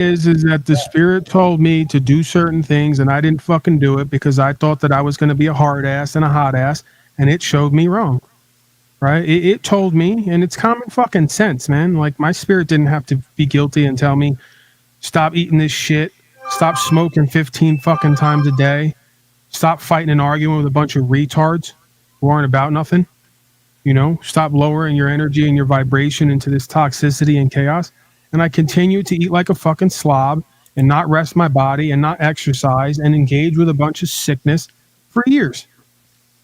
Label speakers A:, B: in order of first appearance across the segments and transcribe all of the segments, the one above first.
A: is that the spirit told me to do certain things and I didn't fucking do it because I thought that I was going to be a hard ass and a hot ass, and it showed me wrong. Right? It told me, and it's common fucking sense, man. Like my spirit didn't have to be guilty and tell me stop eating this shit, stop smoking 15 fucking times a day, stop fighting and arguing with a bunch of retards who aren't about nothing. You know, stop lowering your energy and your vibration into this toxicity and chaos. And I continue to eat like a fucking slob and not rest my body and not exercise and engage with a bunch of sickness for years.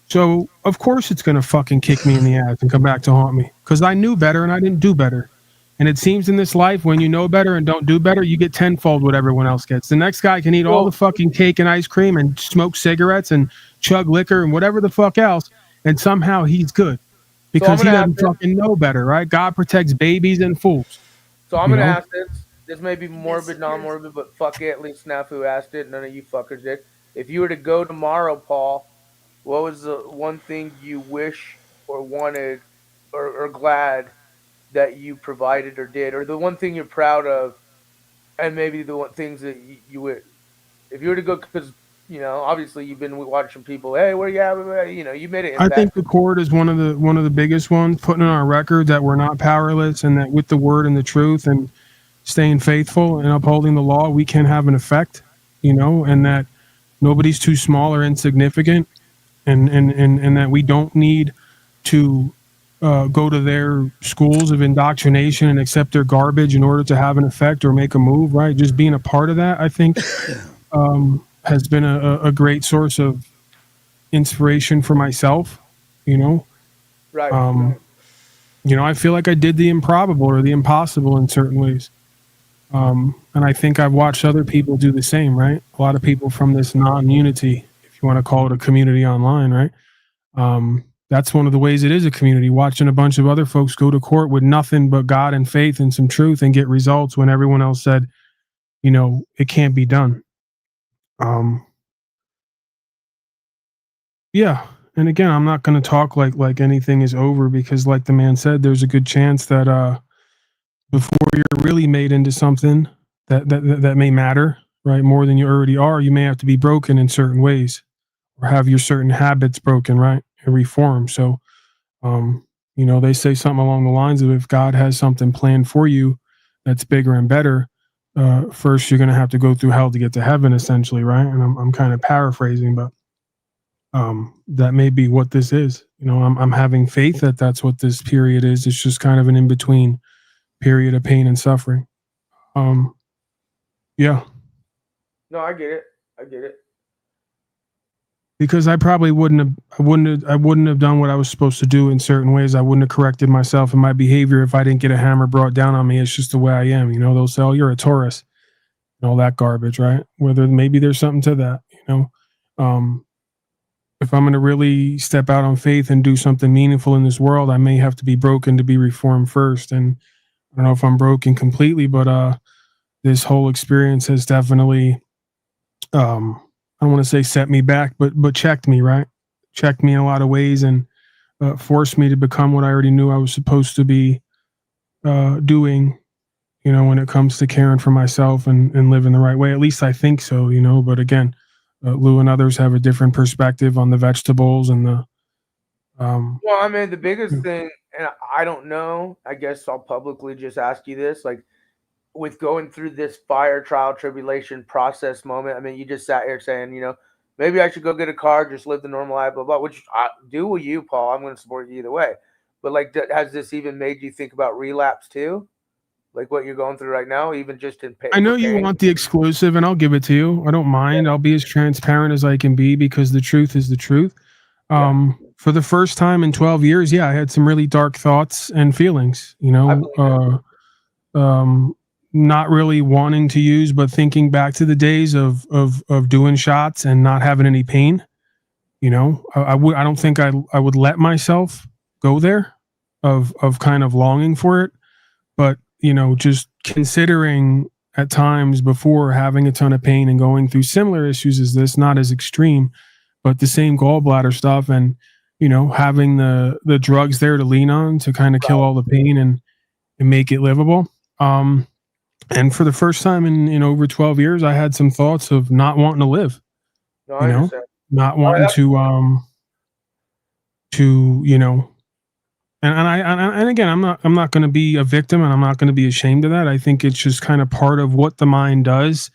A: So, of course, it's going to fucking kick me in the ass and come back to haunt me because I knew better and I didn't do better. And it seems in this life, when you know better and don't do better, you get tenfold what everyone else gets. The next guy can eat all the fucking cake and ice cream and smoke cigarettes and chug liquor and whatever the fuck else, and somehow he's good because he doesn't fucking know better, right? God protects babies and fools.
B: So I'm going to ask this. This may be morbid, non-morbid, but fuck it. At least Snafu asked it. None of you fuckers did. If you were to go tomorrow, Paul, what was the one thing you wish or wanted or glad that you provided or did, or the one thing you're proud of, and maybe the one things that you would, if you were to go, because obviously you've been watching people. Hey, where you at? You made it.
A: I think the court is one of the biggest ones, putting on our record that we're not powerless and that with the word and the truth and staying faithful and upholding the law, we can have an effect. And that nobody's too small or insignificant, and that we don't need to go to their schools of indoctrination and accept their garbage in order to have an effect or make a move, right? Just being a part of that, I think, has been a great source of inspiration for myself,
B: Right.
A: I feel like I did the improbable or the impossible in certain ways. And I think I've watched other people do the same, right? A lot of people from this non-unity, if you want to call it a community online, right? That's one of the ways it is a community, watching a bunch of other folks go to court with nothing but God and faith and some truth and get results when everyone else said, it can't be done. Yeah. And again, I'm not going to talk like anything is over because like the man said, there's a good chance that before you're really made into something that may matter, right? More than you already are, you may have to be broken in certain ways or have your certain habits broken, right? And reform. So, they say something along the lines of if God has something planned for you that's bigger and better, first you're going to have to go through hell to get to heaven, essentially, right? And I'm kind of paraphrasing, but that may be what this is. I'm having faith that that's what this period is. It's just kind of an in-between period of pain and suffering. Yeah.
B: No, I get it.
A: Because I probably wouldn't have done what I was supposed to do in certain ways. I wouldn't have corrected myself and my behavior if I didn't get a hammer brought down on me. It's just the way I am. They'll say, "Oh, you're a Taurus," and all that garbage, right? Whether maybe there's something to that. If I'm going to really step out on faith and do something meaningful in this world, I may have to be broken to be reformed first. And I don't know if I'm broken completely, but this whole experience has definitely, I don't want to say set me back, but checked me, right? Checked me in a lot of ways and forced me to become what I already knew I was supposed to be doing, when it comes to caring for myself and living the right way. At least I think so, but again, Lou and others have a different perspective on the vegetables and the.
B: Well, I mean, the biggest thing, and I don't know, I guess I'll publicly just ask you this, like with going through this fire trial tribulation process moment. I mean, you just sat here saying, maybe I should go get a car, just live the normal life, blah, blah, which I do with you, Paul. I'm going to support you either way. But like, has this even made you think about relapse too? Like what you're going through right now, even just in pain?
A: I know you want the exclusive, and I'll give it to you. I don't mind. Yeah. I'll be as transparent as I can be because the truth is the truth. For the first time in 12 years, I had some really dark thoughts and feelings, not really wanting to use, but thinking back to the days of doing shots and not having any pain. I don't think I would let myself go there of kind of longing for it. But, just considering at times before having a ton of pain and going through similar issues as this, not as extreme, but the same gallbladder stuff and, having the drugs there to lean on to kind of kill all the pain and make it livable. And for the first time in over 12 years, I had some thoughts of not wanting to live,
B: No,
A: you
B: I
A: know,
B: understand.
A: not
B: All right,
A: wanting to, and again, I'm not going to be a victim, and I'm not going to be ashamed of that. I think it's just kind of part of what the mind does,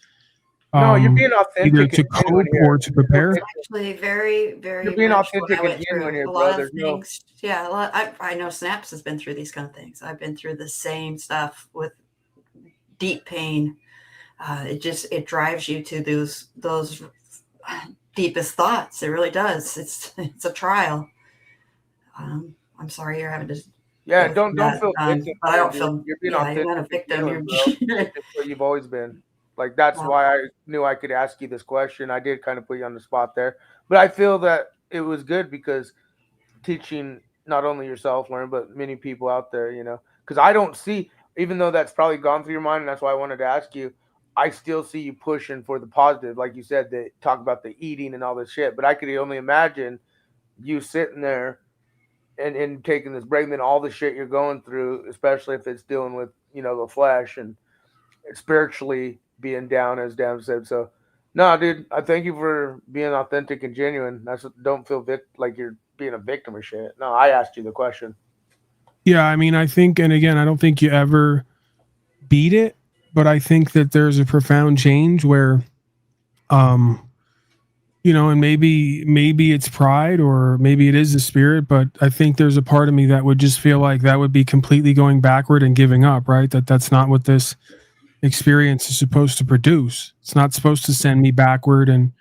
B: no, you're
A: um,
B: being
A: either
B: authentic and
A: to
B: genuine
A: cope
B: here.
A: or to
B: There's no
A: prepare.
B: victim.
C: Actually, very,
B: You're
C: very
B: being
C: much what I
B: authentic and
C: went
B: genuine
C: through.
B: here,
C: A
B: bro.
C: lot of
B: There's no.
C: things, yeah, I know Snaps has been through these kind of things. I've been through the same stuff with deep pain. It drives you to those deepest thoughts. It really does. It's a trial. I'm sorry you're having to
B: Yeah,
C: go through
B: don't
C: that,
B: feel victim
C: but I
B: here,
C: don't
B: dude.
C: feel.
B: You're being
C: Yeah, you're
B: authentic
C: not a
B: and
C: victim.
B: genuine,
C: You're
B: bro. It's just what you've always been. Like that's
C: well,
B: why I knew I could ask you this question. I did kind of put you on the spot there, but I feel that it was good because teaching not only yourself learn, but many people out there, because I don't see, even though that's probably gone through your mind, and that's why I wanted to ask you. I still see you pushing for the positive, like you said, that talk about the eating and all this shit. But I could only imagine you sitting there and taking this break, and then all the shit you're going through, especially if it's dealing with the flesh and spiritually being down, as Dan said. So, no, dude, I thank you for being authentic and genuine. Don't feel like you're being a victim or shit. No, I asked you the question.
A: Yeah, I mean, I think, and again, I don't think you ever beat it, but I think that there's a profound change where, um, and maybe it's pride or maybe it is the spirit, but I think there's a part of me that would just feel like that would be completely going backward and giving up, right? That's not what this experience is supposed to produce. It's not supposed to send me backward and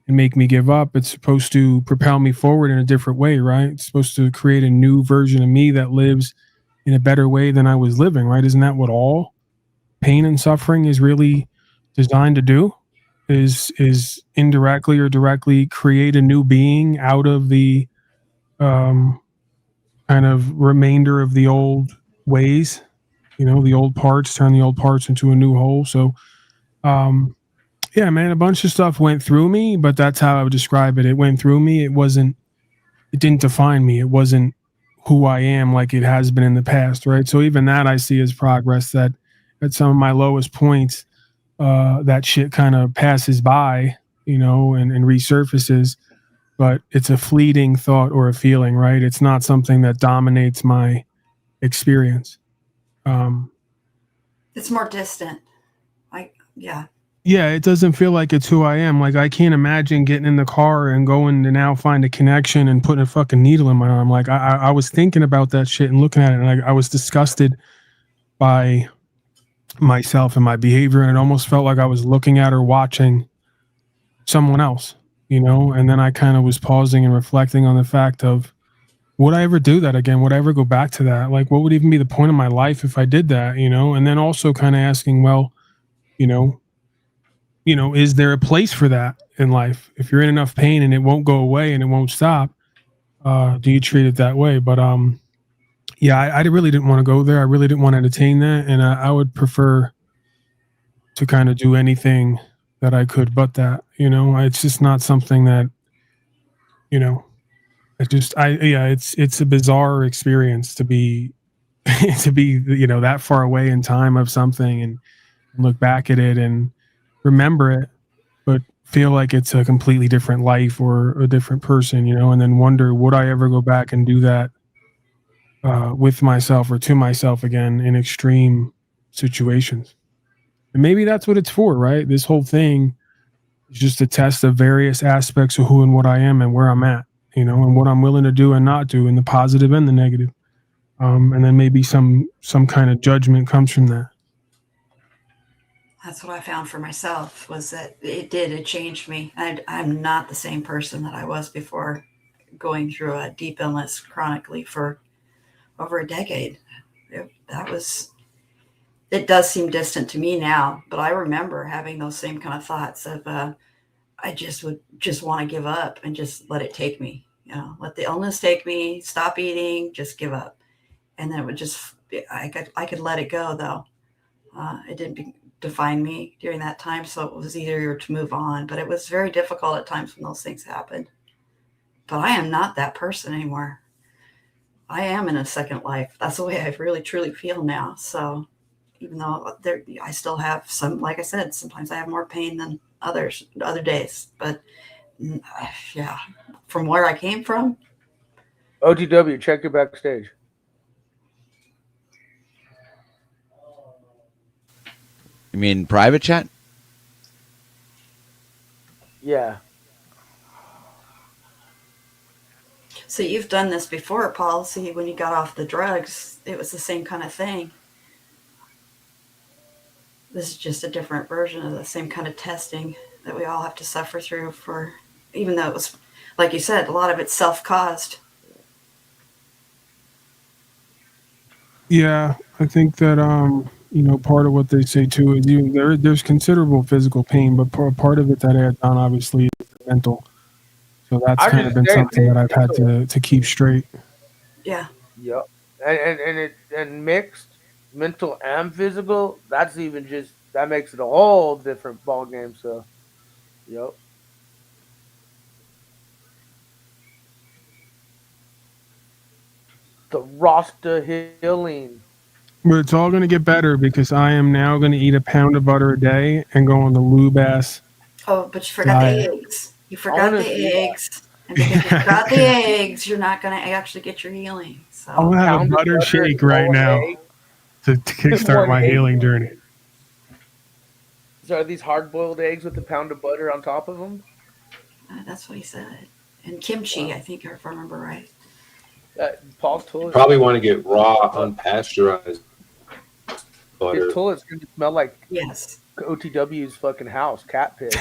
A: make me give up. It's supposed to propel me forward in a different way, right? It's supposed to create a new version of me that lives in a better way than I was living, right? Isn't that what all pain and suffering is really designed to do? Is indirectly or directly create a new being out of the um, kind of remainder of the old ways, the old parts, turn the old parts into a new whole. So um, yeah, man, a bunch of stuff went through me, but that's how I would describe it. It went through me. It didn't define me. It wasn't who I am like it has been in the past, right? So even that I see as progress. That at some of my lowest points, that shit kind of passes by, and resurfaces. But it's a fleeting thought or a feeling, right? It's not something that dominates my experience. Um,
C: it's more distant. Yeah,
A: yeah, it doesn't feel like it's who I am. Like I can't imagine getting in the car and going to now find a connection and putting a fucking needle in my arm. Like I was thinking about that shit and looking at it, and I was disgusted by myself and my behavior, and it almost felt like I was looking at or watching someone else, And then I kind of was pausing and reflecting on the fact of, would I ever do that again? Would I ever go back to that? Like, what would even be the point of my life if I did that? And then also kind of asking, well, you know, is there a place for that in life? If you're in enough pain and it won't go away and it won't stop, do you treat it that way? But yeah, I really didn't want to go there. I really didn't want to entertain that, and I would prefer to kind of do anything that I could, but that, it's just not something that, you know, yeah, it's a bizarre experience to be to be that far away in time of something and look back at it and remember it, but feel like it's a completely different life or a different person, and then wonder, would I ever go back and do that with myself or to myself again in extreme situations? And maybe that's what it's for, right? This whole thing is just a test of various aspects of who and what I am and where I'm at, and what I'm willing to do and not do, and the positive and the negative. And then maybe some kind of judgment comes from that.
C: that's what I found for myself was that it changed me. I'm not the same person that I was before going through a deep illness chronically for over a decade. That was it does seem distant to me now, but I remember having those same kind of thoughts of I just would just want to give up and just let it take me. Let the illness take me, stop eating, just give up, and then it would just I could let it go though. It didn't define me during that time, so it was easier to move on. But it was very difficult at times when those things happened. But I am not that person anymore. I am in a second life. That's the way I really truly feel now. So even though I still have some, like I said, sometimes I have more pain than other days. But yeah, from where I came from,
B: OTW, check your backstage.
D: You mean private chat?
B: Yeah.
C: so you've done this before, Paul. See, when you got off the drugs, it was the same kind of thing. This is just a different version of the same kind of testing that we all have to suffer through for, even though it was, like you said, a lot of it's self-caused.
A: Yeah, I think that part of what they say too is there's considerable physical pain, but part of it that adds on obviously is mental. So that's
B: I
A: kind of
B: just
A: been
B: say,
A: something that
B: man,
A: I've had to keep straight.
C: Yeah.
B: Yep. And mixed mental and physical, that's even just that makes it a whole different ball game. So, yep. The Rasta healing.
A: But it's all going to get better because I am now going to eat a pound of butter a day and go on the lube ass
C: Oh, but you forgot the
A: diet.
C: eggs. You
B: I
C: forgot
B: wanna
C: the
B: do that.
C: eggs. And because you forgot the eggs, you're not going to actually get your healing.
A: I'm
C: So,
A: going to have a
B: Pound of
A: butter
B: butter and
A: shake right
B: one
A: now
B: egg.
A: to kickstart
B: One
A: my
B: egg.
A: healing journey.
B: So are these hard-boiled eggs with a pound of butter on top of them?
C: that's what he said. And kimchi,
B: Wow.
C: I think, if I remember right.
B: Paul's
E: You
B: toilet.
E: probably want to get raw, unpasteurized
B: His
E: butter.
B: toilet's gonna smell like
C: Yes.
B: OTW's fucking house, cat piss.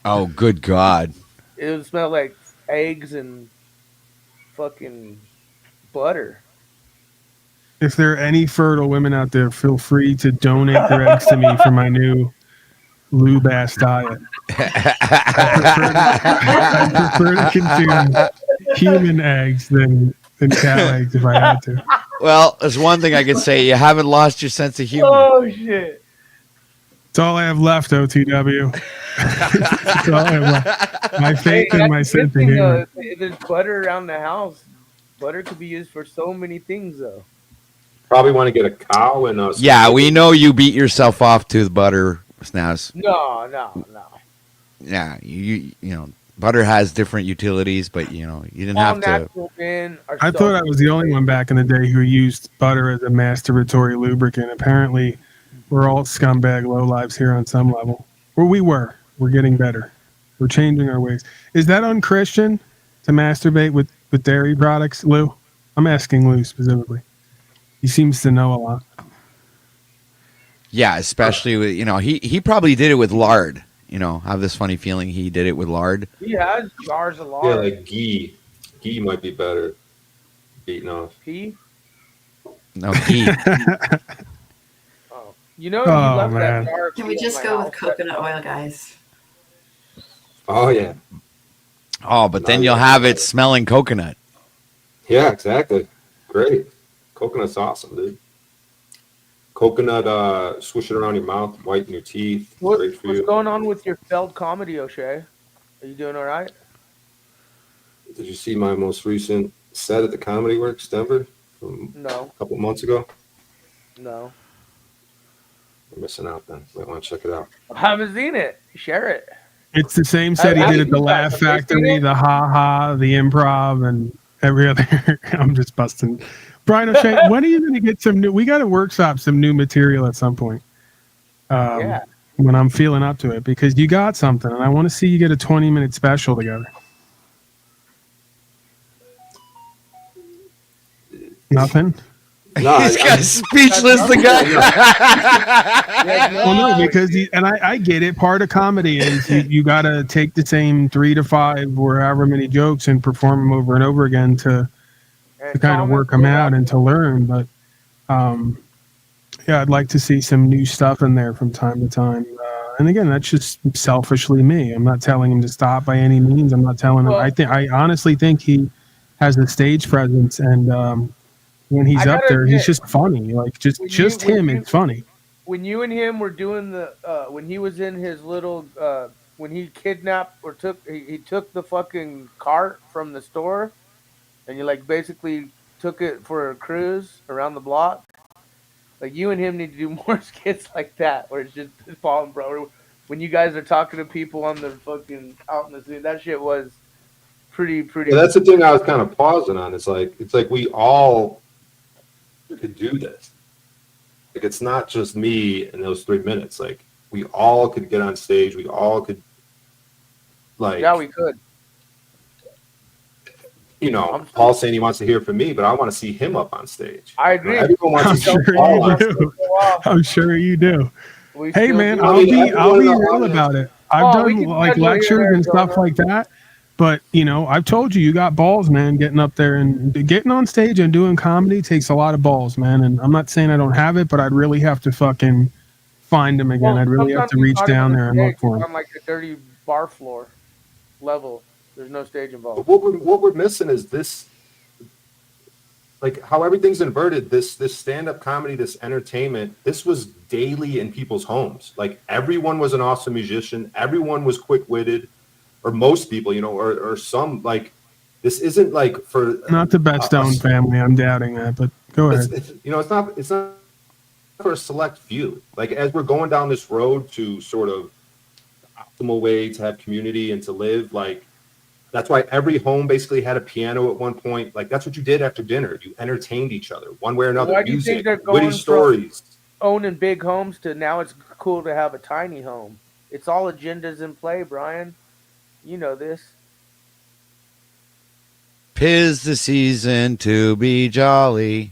D: Oh, good God.
B: It would smell like eggs and fucking butter.
A: If there are any fertile women out there, feel free to donate your eggs to me for my new lube ass diet. I prefer to consume human eggs than cow eggs if I had to.
D: Well, there's one thing I can say. You haven't lost your sense of humor.
B: Oh shit!
A: It's all I have left, OTW. It's all I have left. My faith and my
B: That's the
A: sense
B: good
A: of
B: thing though.
A: humor.
B: If there's butter around the house, butter could be used for so many things though.
E: Probably want to get a cow and
D: Yeah, we know you beat yourself off to the butter, Snaz.
B: No.
D: Yeah, you know, butter has different utilities, but you know, you didn't
B: All
D: have to.
B: natural men are.
A: I thought I was the only one back in the day who used butter as a masturbatory lubricant. Apparently, we're all scumbag lowlives here on some level. Well, we were. We're getting better. We're changing our ways. Is that unchristian to masturbate with dairy products, Lou? I'm asking Lou specifically. He seems to know a lot.
D: Yeah, especially with he probably did it with lard. You know, I have this funny feeling he did it with lard.
B: He has jars of
E: Yeah,
B: lard.
E: like ghee. Ghee might be better beaten off.
B: Pee.
D: No ghee.
B: Oh, you know, you
A: Oh,
B: left
A: man.
B: that jar. of
C: Can we
B: pee at
C: just
B: my
C: go
B: house.
C: with coconut oil, guys?
E: Oh yeah,
D: Oh, but then you'll have it smelling coconut.
E: yeah, exactly. Great. Coconut's awesome, dude. Coconut, swish it around your mouth, whiten your teeth. Great for
B: What's
E: you.
B: going on with your failed comedy, O'Shea? Are you doing all right?
E: Did you see my most recent set at the Comedy Works, Denver, from
B: No,
E: a couple months ago?
B: no.
E: You're missing out then. Might want to check it out.
B: I haven't seen it. Share it.
A: It's the same set he
B: How
A: did
B: do
A: at the
B: you guys-
A: Laugh
B: have they seen
A: Factory,
B: it?
A: the Ha Ha, the Improv, and every other. I'm just busting. Brian O'Shea, when are you going to get some new? We got to workshop some new material at some point.
B: Yeah.
A: When I'm feeling up to it, because you got something, and I want to see you get a 20-minute special together. Nothing.
E: No,
D: He's got speechless. The guy.
A: Well, no, because I get it. Part of comedy is you got to take the same 3 to 5 or however many jokes and perform them over and over again to kind of work them out and to learn. But yeah, I'd like to see some new stuff in there from time to time. And again, that's just selfishly me. I'm not telling him to stop by any means. I'm not telling him. I honestly think he has a stage presence, and when he's up there, he's just funny. Like just him, it's funny.
B: When you and him were doing when he was in his little, when he kidnapped or he took the fucking cart from the store, and you like basically took it for a cruise around the block. Like you and him need to do more skits like that, where it's just Paul and bro. When you guys are talking to people on the fucking out in the scene, that shit was pretty.
E: Yeah, that's the thing I was kind of pausing on. It's like we all could do this. Like it's not just me in those 3 minutes. Like we all could get on stage. We all could like
B: Yeah, we could.
E: Paul saying he wants to hear from me, but I want to see him up on stage.
B: I agree.
E: Everyone wants
A: I'm
E: to see
A: sure
E: Paul
A: you
E: on
A: do.
E: stage.
A: I'm sure you do. Hey man,
E: I mean,
A: I'll be
E: everyone in the
A: real
E: audience-
A: about it.
B: Oh,
A: I've
B: we
A: done
B: can
A: like
B: schedule here in
A: lectures and stuff
B: Arizona.
A: like that, but I've told you, you got balls, man. Getting up there and getting on stage and doing comedy takes a lot of balls, man. And I'm not saying I don't have it, but I'd really have to fucking find them again.
B: Well,
A: I'd really have
B: sometimes
A: to
B: you
A: reach
B: caught
A: down
B: him
A: there
B: on
A: and look
B: stage
A: for them.
B: on like a dirty bar floor level. There's no stage involved.
E: But what we're missing is this, like how everything's inverted. This stand-up comedy, this entertainment, this was daily in people's homes. Like everyone was an awesome musician. Everyone was quick-witted, or most people, or some. Like this isn't like for
A: Not the best owned family. I'm doubting that, but go ahead.
E: it's not for a select few. Like as we're going down this road to sort of optimal way to have community and to live, like that's why every home basically had a piano at one point. Like that's what you did after dinner. You entertained each other one way or another.
B: Why do you think
E: Music,
B: they're going
E: witty stories.
B: owning big homes to now it's cool to have a tiny home? It's all agendas in play, Brian. You know this.
D: 'Tis the season to be jolly.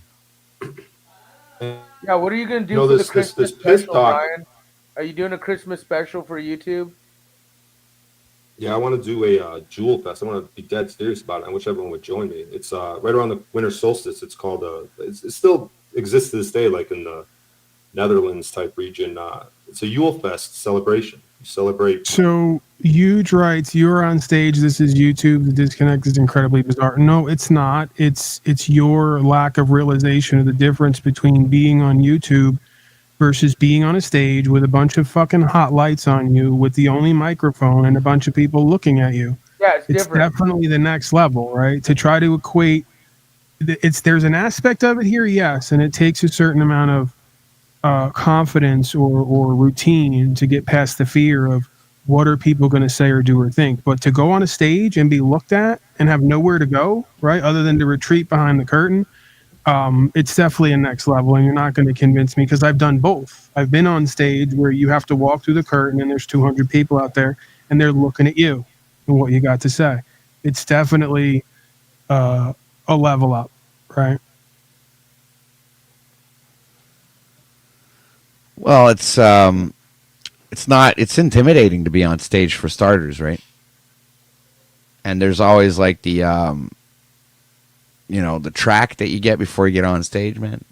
B: Yeah, what are you gonna do
E: No,
B: for
E: this-
B: the Christmas
E: this piss
B: special,
E: talk-
B: Brian? Are you doing a Christmas special for YouTube?
E: Yeah, I want to do a Jewel Fest. I want to be dead serious about it. I wish everyone would join me. It's right around the winter solstice. It's called it still exists to this day, like in the Netherlands type region. It's a Yule Fest celebration. You celebrate.
A: So Huge writes, "You're on stage. This is YouTube. The disconnect is incredibly bizarre." No, it's not. It's your lack of realization of the difference between being on YouTube versus being on a stage with a bunch of fucking hot lights on you, with the only microphone and a bunch of people looking at you.
B: Yeah, it's
A: It's
B: different.
A: definitely the next level, right? To try to equate, there's an aspect of it here, yes, and it takes a certain amount of confidence or routine to get past the fear of what are people going to say or do or think. But to go on a stage and be looked at and have nowhere to go, right, other than to retreat behind the curtain, it's definitely a next level. And you're not going to convince me because I've done both. I've been on stage where you have to walk through the curtain and there's 200 people out there and they're looking at you and what you got to say. It's definitely a level up, right?
D: Well, it's not. It's intimidating to be on stage for starters, right? And there's always like the the track that you get before you get on stage, man.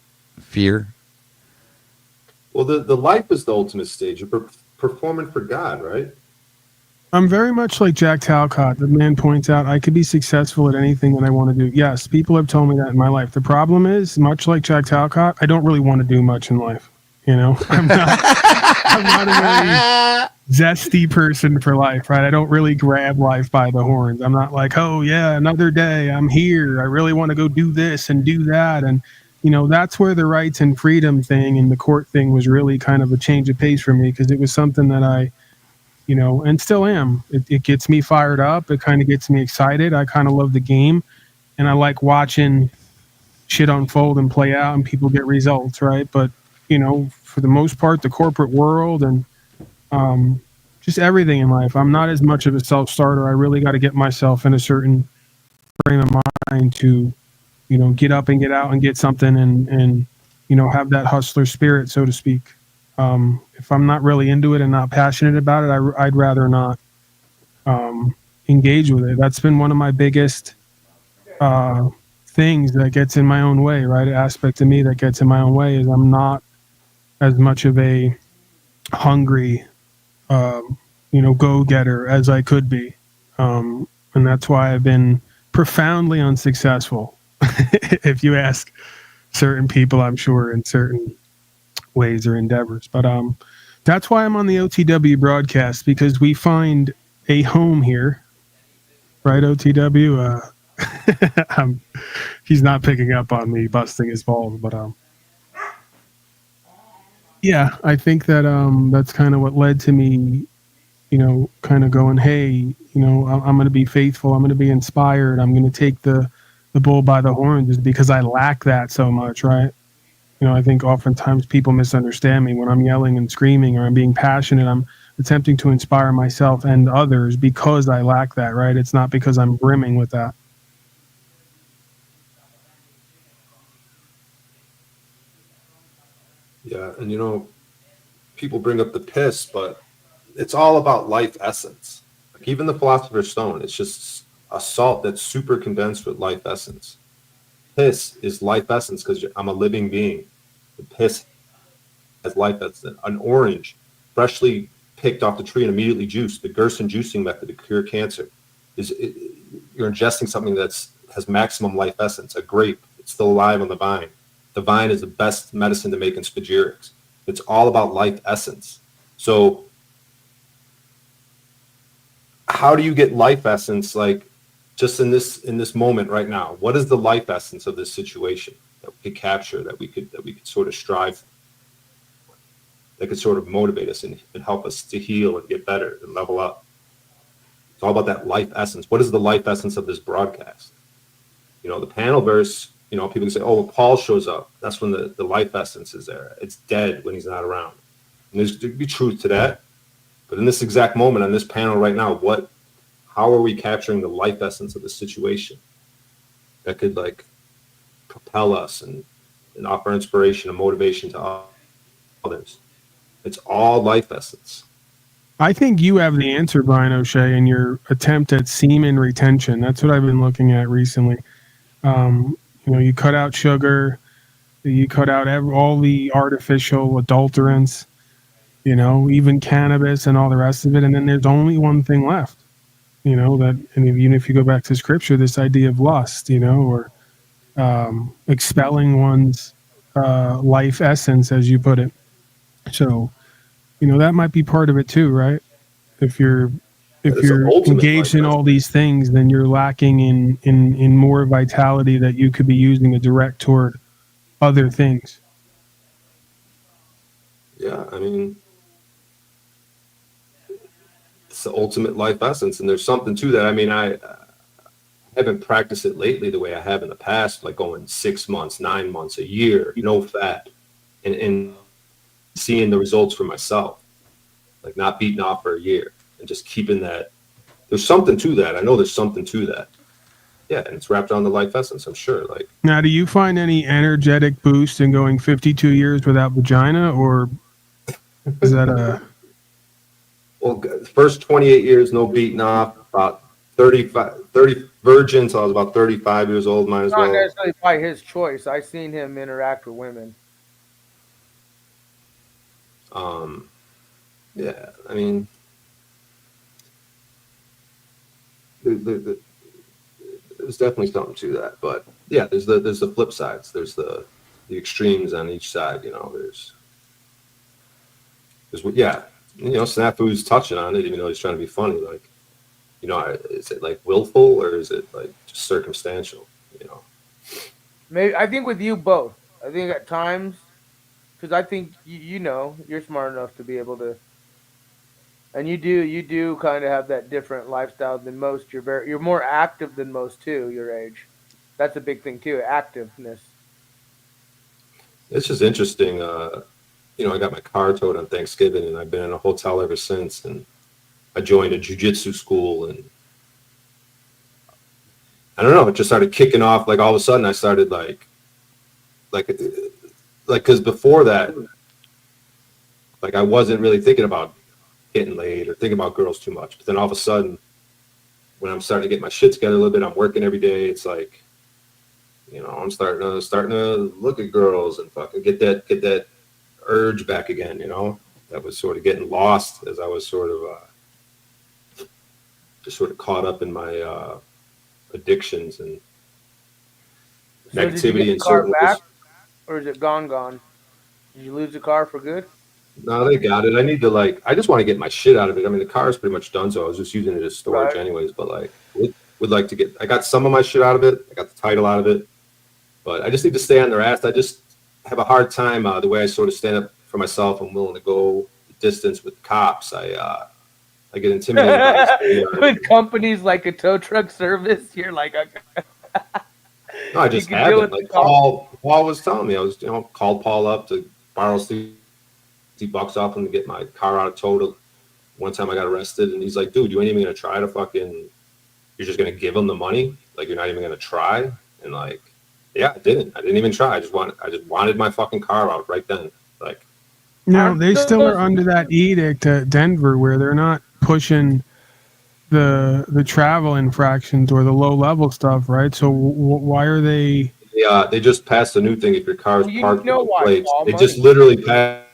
D: Fear.
E: Well, the life is the ultimate stage. You're performing for God, right?
A: I'm very much like Jack Talcott. The man points out I could be successful at anything that I want to do. Yes, people have told me that in my life. The problem is, much like Jack Talcott, I don't really want to do much in life. I'm not a very zesty person for life, right? I don't really grab life by the horns. I'm not like, oh yeah, another day, I'm here. I really want to go do this and do that. And, that's where the rights and freedom thing and the court thing was really kind of a change of pace for me because it was something that I, and still am. It gets me fired up. It kind of gets me excited. I kind of love the game and I like watching shit unfold and play out and people get results, right? But, for the most part, the corporate world and just everything in life, I'm not as much of a self-starter. I really got to get myself in a certain frame of mind to, get up and get out and get something and have that hustler spirit, so to speak. If I'm not really into it and not passionate about it, I'd rather not engage with it. That's been one of my biggest things that gets in my own way, right? An aspect of me that gets in my own way is I'm not as much of a hungry, go-getter as I could be. And that's why I've been profoundly unsuccessful, if you ask certain people, I'm sure, in certain ways or endeavors. But that's why I'm on the OTW broadcast, because we find a home here, right, OTW? He's not picking up on me busting his balls, but Yeah, I think that that's kind of what led to me, kind of going, hey, I'm going to be faithful. I'm going to be inspired. I'm going to take the bull by the horns, is because I lack that so much, right? I think oftentimes people misunderstand me when I'm yelling and screaming or I'm being passionate. I'm attempting to inspire myself and others because I lack that, right? It's not because I'm brimming with that.
E: Yeah, and people bring up the piss, but it's all about life essence. Like even the Philosopher's Stone, it's just a salt that's super condensed with life essence. Piss is life essence because I'm a living being. The piss has life essence. An orange, freshly picked off the tree and immediately juiced, the Gerson juicing method to cure cancer, you're ingesting something that's has maximum life essence. A grape, it's still alive on the vine. The vine is the best medicine to make in spagyrics. It's all about life essence. So how do you get life essence, like just in this moment right now? What is the life essence of this situation that we could capture, that we could sort of strive, that could sort of motivate us and help us to heal and get better and level up? It's all about that life essence. What is the life essence of this broadcast? The panel verse, people can say, oh, well, Paul shows up. That's when the life essence is there. It's dead when he's not around. And there'd be truth to that. But in this exact moment on this panel right now, how are we capturing the life essence of the situation that could like propel us and offer inspiration and motivation to others? It's all life essence.
A: I think you have the answer, Brian O'Shea, in your attempt at semen retention. That's what I've been looking at recently. You cut out sugar, you cut out all the artificial adulterants, even cannabis and all the rest of it. And then there's only one thing left, and even if you go back to scripture, this idea of lust, or expelling one's life essence, as you put it. So, that might be part of it too, right? If you're if
E: It's the
A: you're
E: ultimate life
A: engaged in all
E: essence.
A: these things, then you're lacking in more vitality that you could be using to direct toward other things.
E: Yeah, I mean, it's the ultimate life essence, and there's something to that. I mean, I haven't practiced it lately the way I have in the past, like going 6 months, 9 months, a year, no fat, and seeing the results for myself, like not beating off for a year and just keeping that. There's something to that. I know there's something to that. Yeah, and it's wrapped around the life essence, I'm sure. Like,
A: Now, do you find any energetic boost in going 52 years without vagina, or is that a
E: well, first 28 years, no beating off, about 30 virgin, so I was about 35 years old, might as
B: Not
E: well.
B: necessarily by his choice. I seen him interact with women.
E: Um, yeah, I mean, there's definitely something to that, but yeah, there's the flip sides. There's the extremes on each side. There's yeah, Snafu's touching on it, even though he's trying to be funny. Like, is it like willful or is it like just circumstantial? You know,
B: Maybe I think with you both. I think at times, because I think you're smart enough to be able to, and you do kind of have that different lifestyle than most. You're more active than most too. Your age, that's a big thing too. Activeness.
E: it's just interesting. I got my car towed on Thanksgiving, and I've been in a hotel ever since. And I joined a jujitsu school, and I don't know, it just started kicking off. Like all of a sudden, I started like, because before that, like I wasn't really thinking about getting laid or thinking about girls too much. But then all of a sudden, when I'm starting to get my shit together a little bit, I'm working every day. It's like, I'm starting to look at girls and fucking get that urge back again. That was sort of getting lost as I was sort of just sort of caught up in my addictions and
B: So did you get
E: negativity
B: the
E: in
B: car
E: certain
B: back,
E: ways.
B: or is it gone? Gone? Did you lose the car for good?
E: No, they got it. I need to I just want to get my shit out of it. I mean, the car is pretty much done, so I was just using it as storage
B: Right.
E: anyways. But like, would like to get. I got some of my shit out of it. I got the title out of it, but I just need to stay on their ass. I just have a hard time the way I sort of stand up for myself, I'm willing to go the distance with cops. I get intimidated by this.
B: With companies like a tow truck service, you're like, okay.
E: No, I
B: You
E: just
B: can deal
E: haven't.
B: with the
E: Like
B: cops.
E: Paul was telling me, I was called Paul up to borrow $60 off him to get my car out of tow. One time I got arrested, and he's like, "Dude, you ain't even gonna try to fucking. You're just gonna give him the money. Like you're not even gonna try." And like, yeah, I didn't. I didn't even try. I just wanted my fucking car out right then. Like,
A: No,
B: Aren't
A: they still are
B: those
A: under that edict at Denver where they're not pushing the travel infractions or the low level stuff, right? So why are they?
E: they just passed a new thing. If your car is
B: well, you
E: parked with
B: know
E: no
B: why,
E: plates,
B: Paul?
E: they just
B: Money.
E: literally passed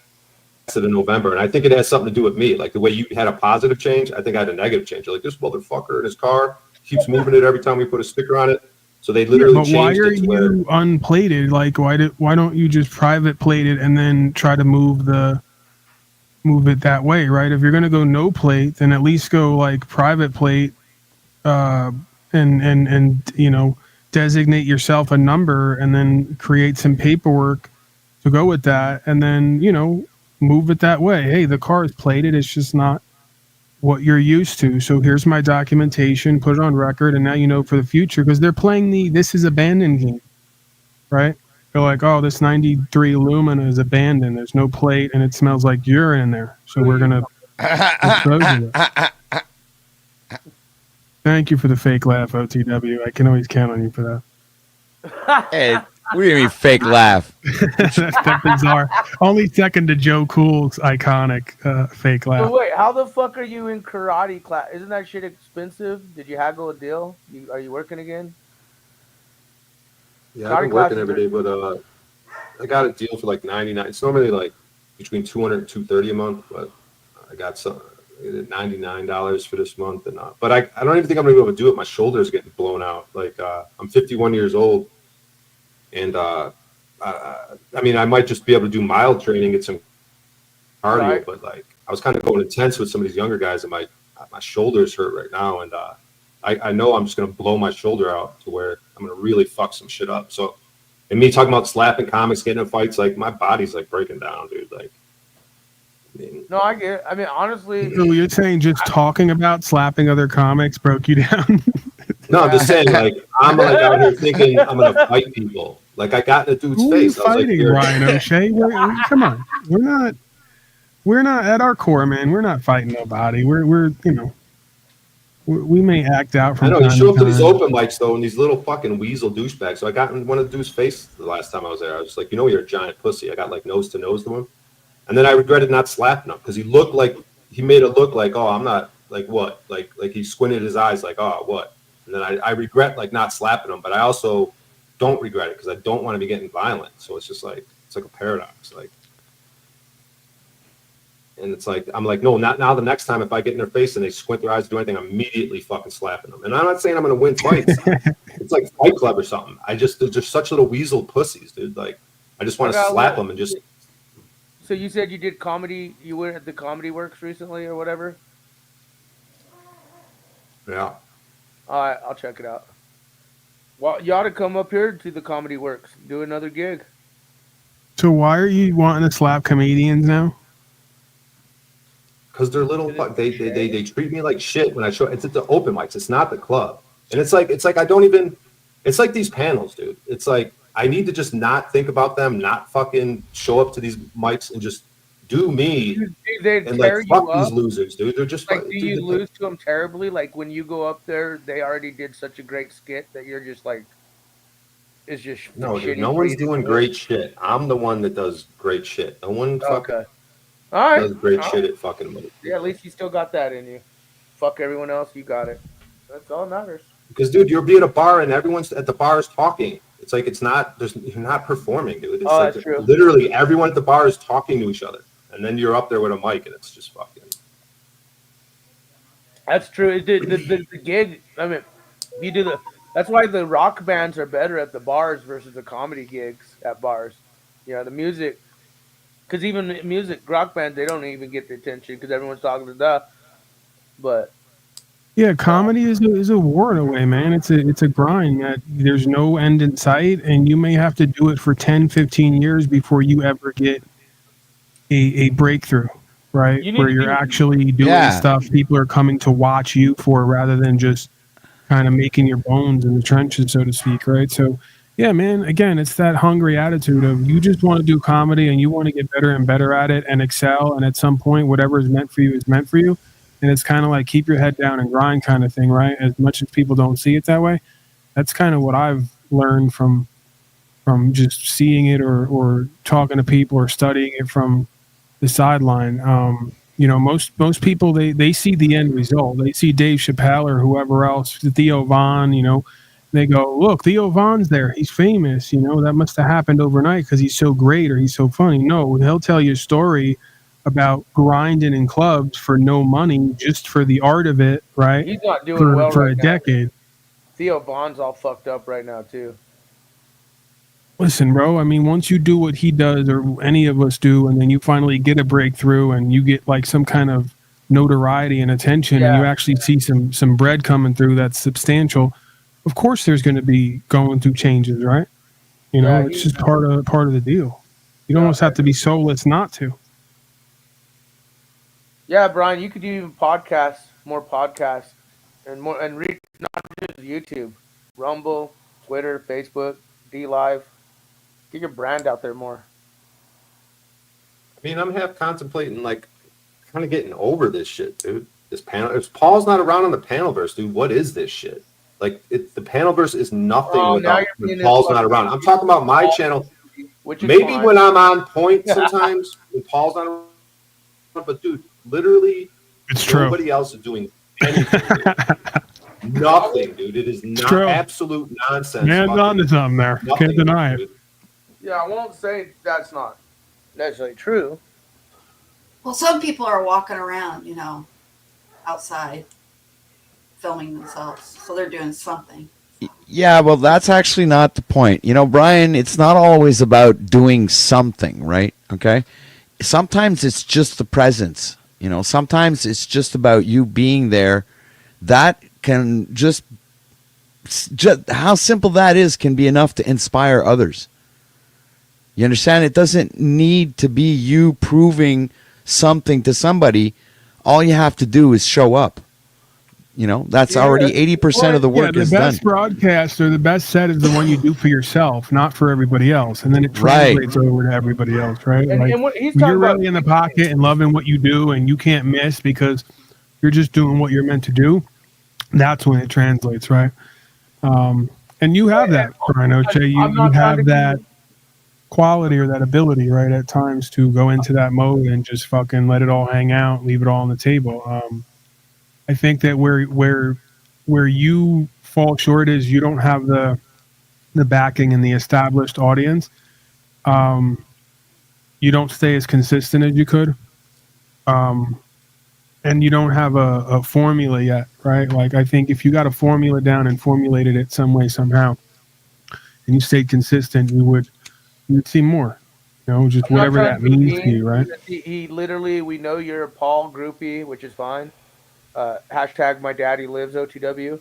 E: it in November, and I think it has something to do with me. Like the way you had a positive change, I think I had a negative change. You're like, this motherfucker in his car keeps moving it every time we put a sticker on it. So they
A: Yeah,
E: literally
A: but why
E: changed
A: are
E: it to where
A: you unplated? Like, why don't you just private plate it and then try to move it that way, right? If you're gonna go no plate, then at least go like private plate, uh, and designate yourself a number and then create some paperwork to go with that, and then move it that way. Hey, the car is plated; it's just not what you're used to. So here's my documentation, put it on record, and now you know for the future because they're playing the this is abandoned game, right? They're like, oh, this 93 Lumina is abandoned. There's no plate and it smells like urine in there. So we're going to dispose of it. Thank you for the fake laugh, OTW. I can always count on you for that.
D: Hey, what do you mean fake laugh?
A: That's bizarre. Only second to Joe Cool's iconic fake laugh.
B: But wait, how the fuck are you in karate class? Isn't that shit expensive? Did you haggle a deal? Are you working again?
E: yeah, I've been working every day, but I got a deal for like 99. It's normally like between 200 and 230 a month, but I got some $99 for this month, and but I don't even think I'm gonna be able to do it. My shoulder's getting blown out. Like I'm 51 years old, and I mean I might just be able to do mild training, get some cardio,
B: Right.
E: but like I was kind of going intense with some of these younger guys, and my shoulders hurt right now, and I know I'm just gonna blow my shoulder out to where I'm gonna really fuck some shit up. So, and me talking about slapping comics, getting in fights, like my body's like breaking down, dude. Like, I mean,
B: No, I get it. I mean, honestly,
A: So you're saying just talking about slapping other comics broke you down?
E: no, I'm just saying, like I'm like out here thinking I'm gonna fight people. Like I got in a dude's
A: Who are you
E: face. I was like,
A: fighting, Ryan O'Shea? Come on, we're not at our core, man. We're not fighting nobody. We're we may act out
E: I
A: from
E: know you
A: time
E: show
A: to
E: up to these
A: time.
E: open mics though, and these little fucking weasel douchebags. So I got in one of the dude's face the last time I was there. I was just like, you're a giant pussy. I got like nose to nose to him, and then I regretted not slapping him because he made it look like, oh, I'm not like what, like he squinted his eyes like, oh, what, and then I regret like not slapping him, but I also don't regret it because I don't want to be getting violent. So it's just like it's like a paradox, like. And it's like, I'm like, no, not now. The next time, if I get in their face and they squint their eyes to do anything, I'm immediately fucking slapping them. And I'm not saying I'm going to win fights. It's like Fight Club or something. They're just such little weasel pussies, dude. Like, I just want to slap them and just.
B: So you said you did comedy. You were at the Comedy Works recently or whatever.
E: Yeah.
B: All right, I'll check it out. Well, you ought to come up here to the Comedy Works, do another gig.
A: So why are you wanting to slap comedians now?
E: Because they're little. They treat me like shit when I show. It's at the open mics. It's not the club. And it's like I don't even. It's like these panels, dude. It's like I need to just not think about them, not fucking show up to these mics and just do me.
B: Do they
E: And
B: tear
E: like fuck
B: you up?
E: these losers, dude. They're just
B: Like, do
E: dude,
B: you lose to them terribly? Like when you go up there, they already did such a great skit that you're just like, it's just
E: no, dude.
B: shitty
E: No
B: for
E: one's
B: you to
E: doing
B: do it?
E: great shit. I'm the one that does great shit. No one fucking
B: Okay. All right.
E: does great
B: All
E: shit
B: right.
E: at fucking movies.
B: Yeah, at least you still got that in you. Fuck everyone else, you got it. That's all that matters.
E: Because, dude, you'll be at a bar and everyone's at the bar is talking. It's like you're not performing, dude. It's
B: Oh,
E: like
B: that's true.
E: literally everyone at the bar is talking to each other, and then you're up there with a mic, and it's just fucking.
B: That's true. The gig. I mean, you do the. That's why the rock bands are better at the bars versus the comedy gigs at bars. You know, the music. Because even music, rock bands, they don't even get the attention because everyone's talking to the. But
A: Yeah, comedy is a war in a way, man. It's a grind that there's no end in sight, and you may have to do it for 10, 15 years before you ever get a breakthrough, right?
B: You need
A: Where
B: to
A: you're
B: be.
A: actually doing
D: Yeah.
A: stuff people are coming to watch you for rather than just kind of making your bones in the trenches, so to speak, right? So, yeah, man, again, it's that hungry attitude of you just want to do comedy and you want to get better and better at it and excel. And at some point, whatever is meant for you is meant for you. And it's kind of like keep your head down and grind kind of thing, right? As much as people don't see it that way, that's kind of what I've learned from just seeing it or talking to people or studying it from the sideline. Most people they see the end result. They see Dave Chappelle or whoever else, Theo Von. They go, look, Theo Von's there. He's famous. That must have happened overnight because he's so great or he's so funny. No, he'll tell you a story about grinding in clubs for no money, just for the art of it, right?
B: He's not doing
A: For
B: well
A: for
B: right
A: a
B: now.
A: decade.
B: Theo Von's all fucked up right now too.
A: Listen, bro, I mean, once you do what he does or any of us do, and then you finally get a breakthrough and you get like some kind of notoriety and attention and you
B: Yeah.
A: actually see some bread coming through that's substantial, of course there's going to be going through changes, right?
B: Yeah,
A: It's just part of the deal. You
B: Yeah,
A: almost have to be soulless not to.
B: Yeah, Brian, you could do even podcasts, more podcasts, and more and reach not just YouTube, Rumble, Twitter, Facebook, D Live. Get your brand out there more.
E: I mean, I'm half contemplating like kind of getting over this shit, dude. This panel, if Paul's not around on the panelverse, dude, what is this shit? Like, the panelverse is nothing
B: Oh, now
E: without
B: you're
E: when
B: being
E: Paul's
B: this
E: not around. I'm talking about my channel.
B: which is
E: Maybe
B: fine.
E: when I'm on point sometimes, when Paul's not around, but dude, literally
A: It's true.
E: nobody else is doing anything. Dude. Nothing, dude. It is not
A: true.
E: absolute nonsense.
A: Man's
E: fucking
A: on to something there.
E: nothing,
A: Can't deny it.
E: dude.
B: Yeah, I won't say that's not necessarily true.
C: Well, some people are walking around, outside filming themselves. So they're doing something.
D: Yeah, well, that's actually not the point. Brian, it's not always about doing something, right? Okay. Sometimes it's just the presence. Sometimes it's just about you being there. That can just how simple that is can be enough to inspire others. You understand? It doesn't need to be you proving something to somebody. All you have to do is show up. That's already 80% of the work
A: the
D: is
A: best
D: done.
A: broadcast or the best set is the one you do for yourself, not for everybody else, and then it
D: Right.
A: translates over to everybody else, right?
B: And what he's
A: when
B: talking
A: you're
B: about,
A: really in the pocket and loving what you do, and you can't miss because you're just doing what you're meant to do. That's when it translates, right? And you have that, Brian O'Shea. You have that quality or that ability, right, at times to go into that mode and just fucking let it all hang out, leave it all on the table. I think that where you fall short is you don't have the backing and the established audience. You don't stay as consistent as you could, and you don't have a formula yet, right? Like I think if you got a formula down and formulated it some way somehow, and you stayed consistent, you'd see more. Just
B: I'm not
A: whatever
B: trying
A: that
B: to be
A: means
B: mean.
A: to you, right?
B: He literally, we know you're a Paul groupie, which is fine. Hashtag my daddy lives OTW.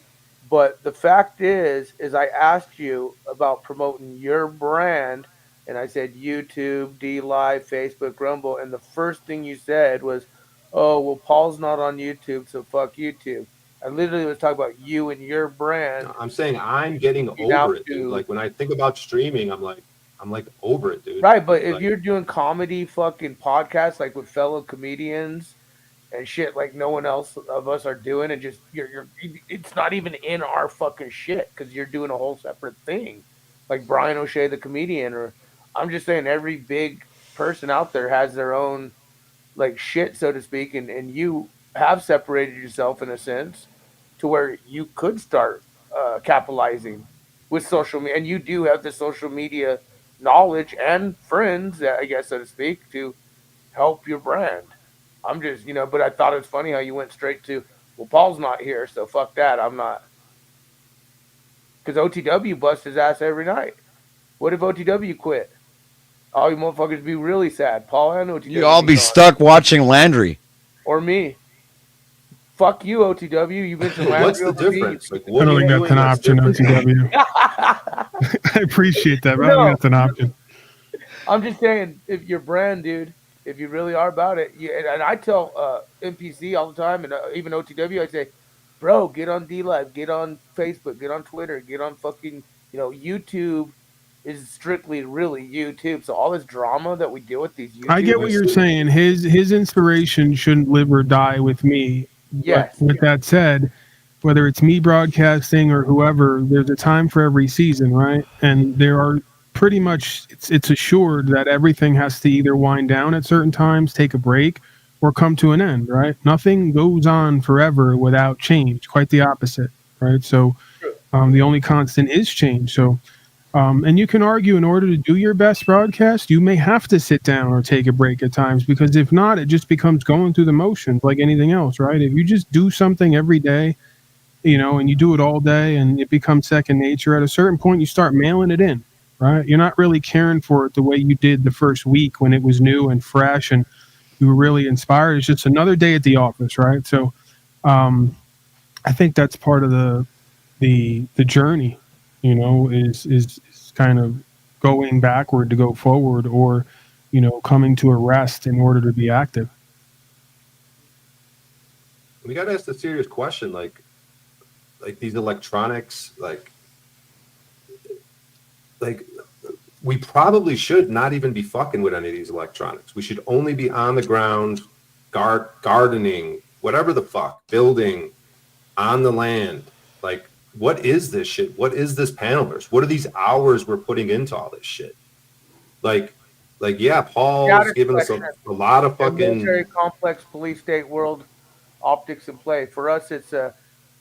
B: But the fact is I asked you about promoting your brand, and I said YouTube, D Live, Facebook, Rumble, and the first thing you said was, "Oh, well, Paul's not on YouTube, so fuck YouTube." I literally was talking about you and your brand.
E: I'm saying I'm getting over it, dude. Like when I think about streaming, I'm like over it, dude.
B: Right, but if
E: Like,
B: you're doing comedy fucking podcasts like with fellow comedians and shit like no one else of us are doing, and just you're it's not even in our fucking shit because you're doing a whole separate thing, like Brian O'Shea the comedian, or I'm just saying every big person out there has their own like shit, so to speak, and you have separated yourself in a sense to where you could start capitalizing with social media, and you do have the social media knowledge and friends, I guess, so to speak, to help your brand. I'm just, but I thought it was funny how you went straight to, well, Paul's not here, so fuck that. I'm not. Because OTW busts his ass every night. What if OTW quit? All you motherfuckers be really sad. Paul and OTW.
D: You all be
B: gone.
D: stuck watching Landry.
B: Or me. Fuck you, OTW. You mentioned Landry.
E: what's the difference? Like, what
A: I don't
E: are you
A: think that's
E: doing
A: an
E: that's
A: option,
E: different?
A: OTW. I appreciate that, but I don't think that's an option.
B: I'm just saying, if your brand, dude, if you really are about it, and I tell NPC all the time, and even OTW, I say, bro, get on D Live, get on Facebook, get on Twitter, get on fucking, YouTube is strictly really YouTube. So all this drama that we deal with these
A: I get what
B: YouTubers,
A: you're saying. His inspiration shouldn't live or die with me. But
B: yes,
A: with that said, whether it's me broadcasting or whoever, there's a time for every season, right? And there are pretty much it's assured that everything has to either wind down at certain times, take a break, or come to an end, right? Nothing goes on forever without change. Quite the opposite, right? So the only constant is change. So and you can argue in order to do your best broadcast, you may have to sit down or take a break at times because if not, it just becomes going through the motions like anything else, right? If you just do something every day, and you do it all day and it becomes second nature, at a certain point, you start mailing it in, right? You're not really caring for it the way you did the first week when it was new and fresh and you were really inspired. It's just another day at the office, right? So I think that's part of the journey, is kind of going backward to go forward or, coming to a rest in order to be active.
E: We got to ask the serious question, like these electronics, like we probably should not even be fucking with any of these electronics. We should only be on the ground, gardening, whatever the fuck, building on the land. Like, what is this shit? What is this panelers? What are these hours we're putting into all this shit? Like yeah, Paul's giving us a lot of fucking
B: military complex, police state world optics in play. For us, it's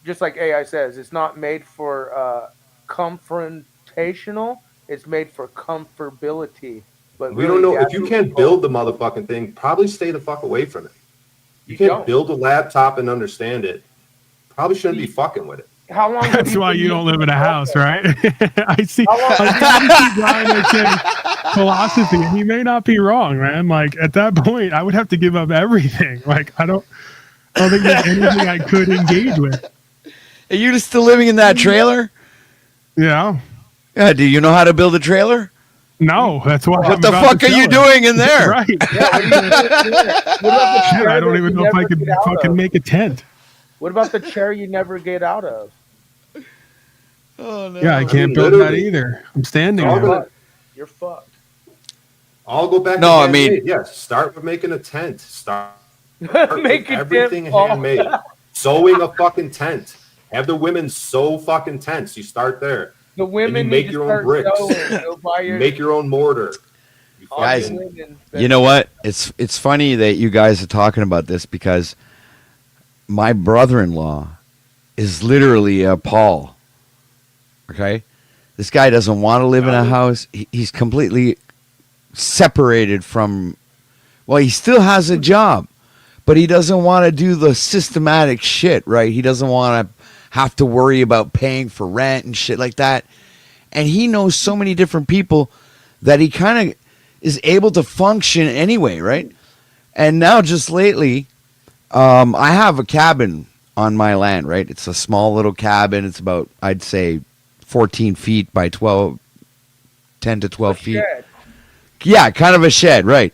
B: just like AI says, it's not made for confrontational. It's made for comfortability. But
E: we don't know if you can't build the motherfucking thing. Probably stay the fuck away from it. You can't build a laptop and understand it. Probably shouldn't be fucking with it.
B: How long?
A: That's why you don't live in a house, right? I see Brian saying philosophy, and he may not be wrong, man. Like at that point, I would have to give up everything. Like I don't think there's anything I could engage with.
D: Are you still living in that trailer?
A: Yeah.
D: Yeah. Do you know how to build a trailer?
A: No, that's why.
D: What the fuck are you doing in there?
A: Right. I don't even know if I could fucking make a tent.
B: What about the chair you never get out of?
D: Oh no!
A: Yeah, I can't build that either. I'm standing there.
B: You're fucked.
E: I'll go back.
D: No, I mean,
E: yes. Start with making a tent. Start
B: make
E: everything handmade. Sewing a fucking tent. Have the women sew fucking tents. You start there.
B: The women
E: make your own bricks. You make your own mortar.
D: Guys, you know what? It's funny that you guys are talking about this because my brother-in-law is literally a Paul. Okay? This guy doesn't want to live in a house. He's completely separated from... Well, he still has a job, but he doesn't want to do the systematic shit, right? He doesn't want to have to worry about paying for rent and shit like that. And he knows so many different people that he kind of is able to function anyway, right? And now just lately... I have a cabin on my land, right? It's a small little cabin. It's about, I'd say, 14 feet by 10 to 12 feet.
B: Shed.
D: Yeah, kind of a shed, right.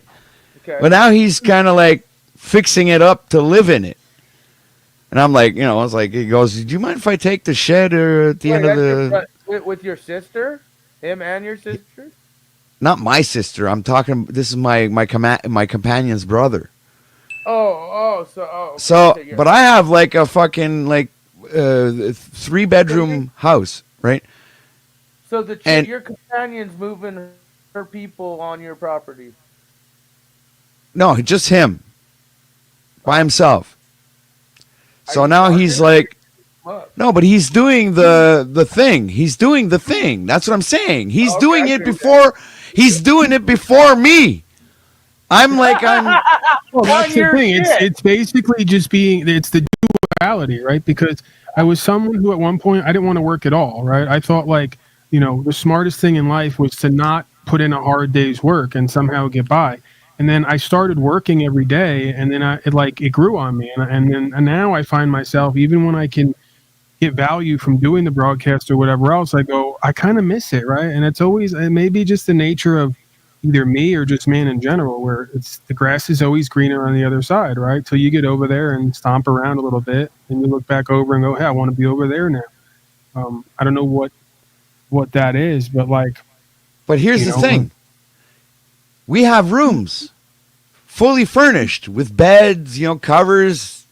B: Okay.
D: But now he's kind of like fixing it up to live in it. And I'm like, I was like, he goes, do you mind if I take the shed or at the end of the...
B: With your sister? Him and your sister?
D: Not my sister. I'm talking, this is my companion's brother. But I have like a fucking like 3-bedroom house, right?
B: So your companion's moving her people on your property.
D: No, just him by himself. So now he's like, no, but he's doing the thing. He's doing the thing. That's what I'm saying. He's doing it before. He's doing it before me. I'm.
A: Well, that's the thing. It's basically just it's the duality, right? Because I was someone who at one point I didn't want to work at all, right? I thought like, the smartest thing in life was to not put in a hard day's work and somehow get by. And then I started working every day, and then it grew on me, and now I find myself, even when I can get value from doing the broadcast or whatever else, I kind of miss it, right? And it's always maybe just the nature of either me or just man in general, where it's the grass is always greener on the other side, right? Till you get over there and stomp around a little bit, and you look back over and go, "Hey, I want to be over there now." I don't know what that is, but like,
D: But here's
A: you
D: the
A: know,
D: thing: we have rooms fully furnished with beds, covers,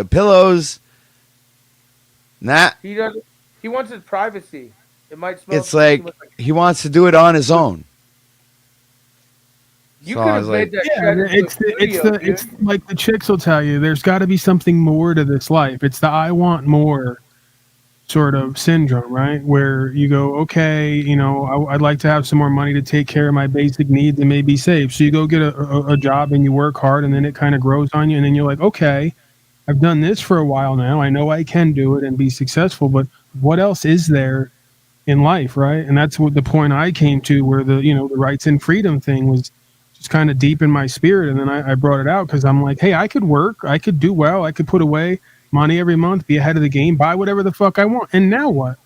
D: pillows. Nah,
B: He doesn't. He wants his privacy. It might smell
D: it's
B: too
D: like
B: much like.
D: he wants to do it on his own.
B: You
D: So
B: could
D: I
B: have
D: was
B: made
D: like,
B: that
A: yeah,
B: shed into a studio, dude.
A: it's like the chicks will tell you. There's got to be something more to this life. It's the I want more sort of syndrome, right? Where you go, okay, I'd like to have some more money to take care of my basic needs and maybe save. So you go get a job and you work hard, and then it kind of grows on you, and then you're like, okay, I've done this for a while now. I know I can do it and be successful, but what else is there in life, right? And that's what the point I came to, where the rights and freedom thing was just kind of deep in my spirit. And then I brought it out because I'm like, hey, I could work, I could do well, I could put away money every month, be ahead of the game, buy whatever the fuck I want. And now what?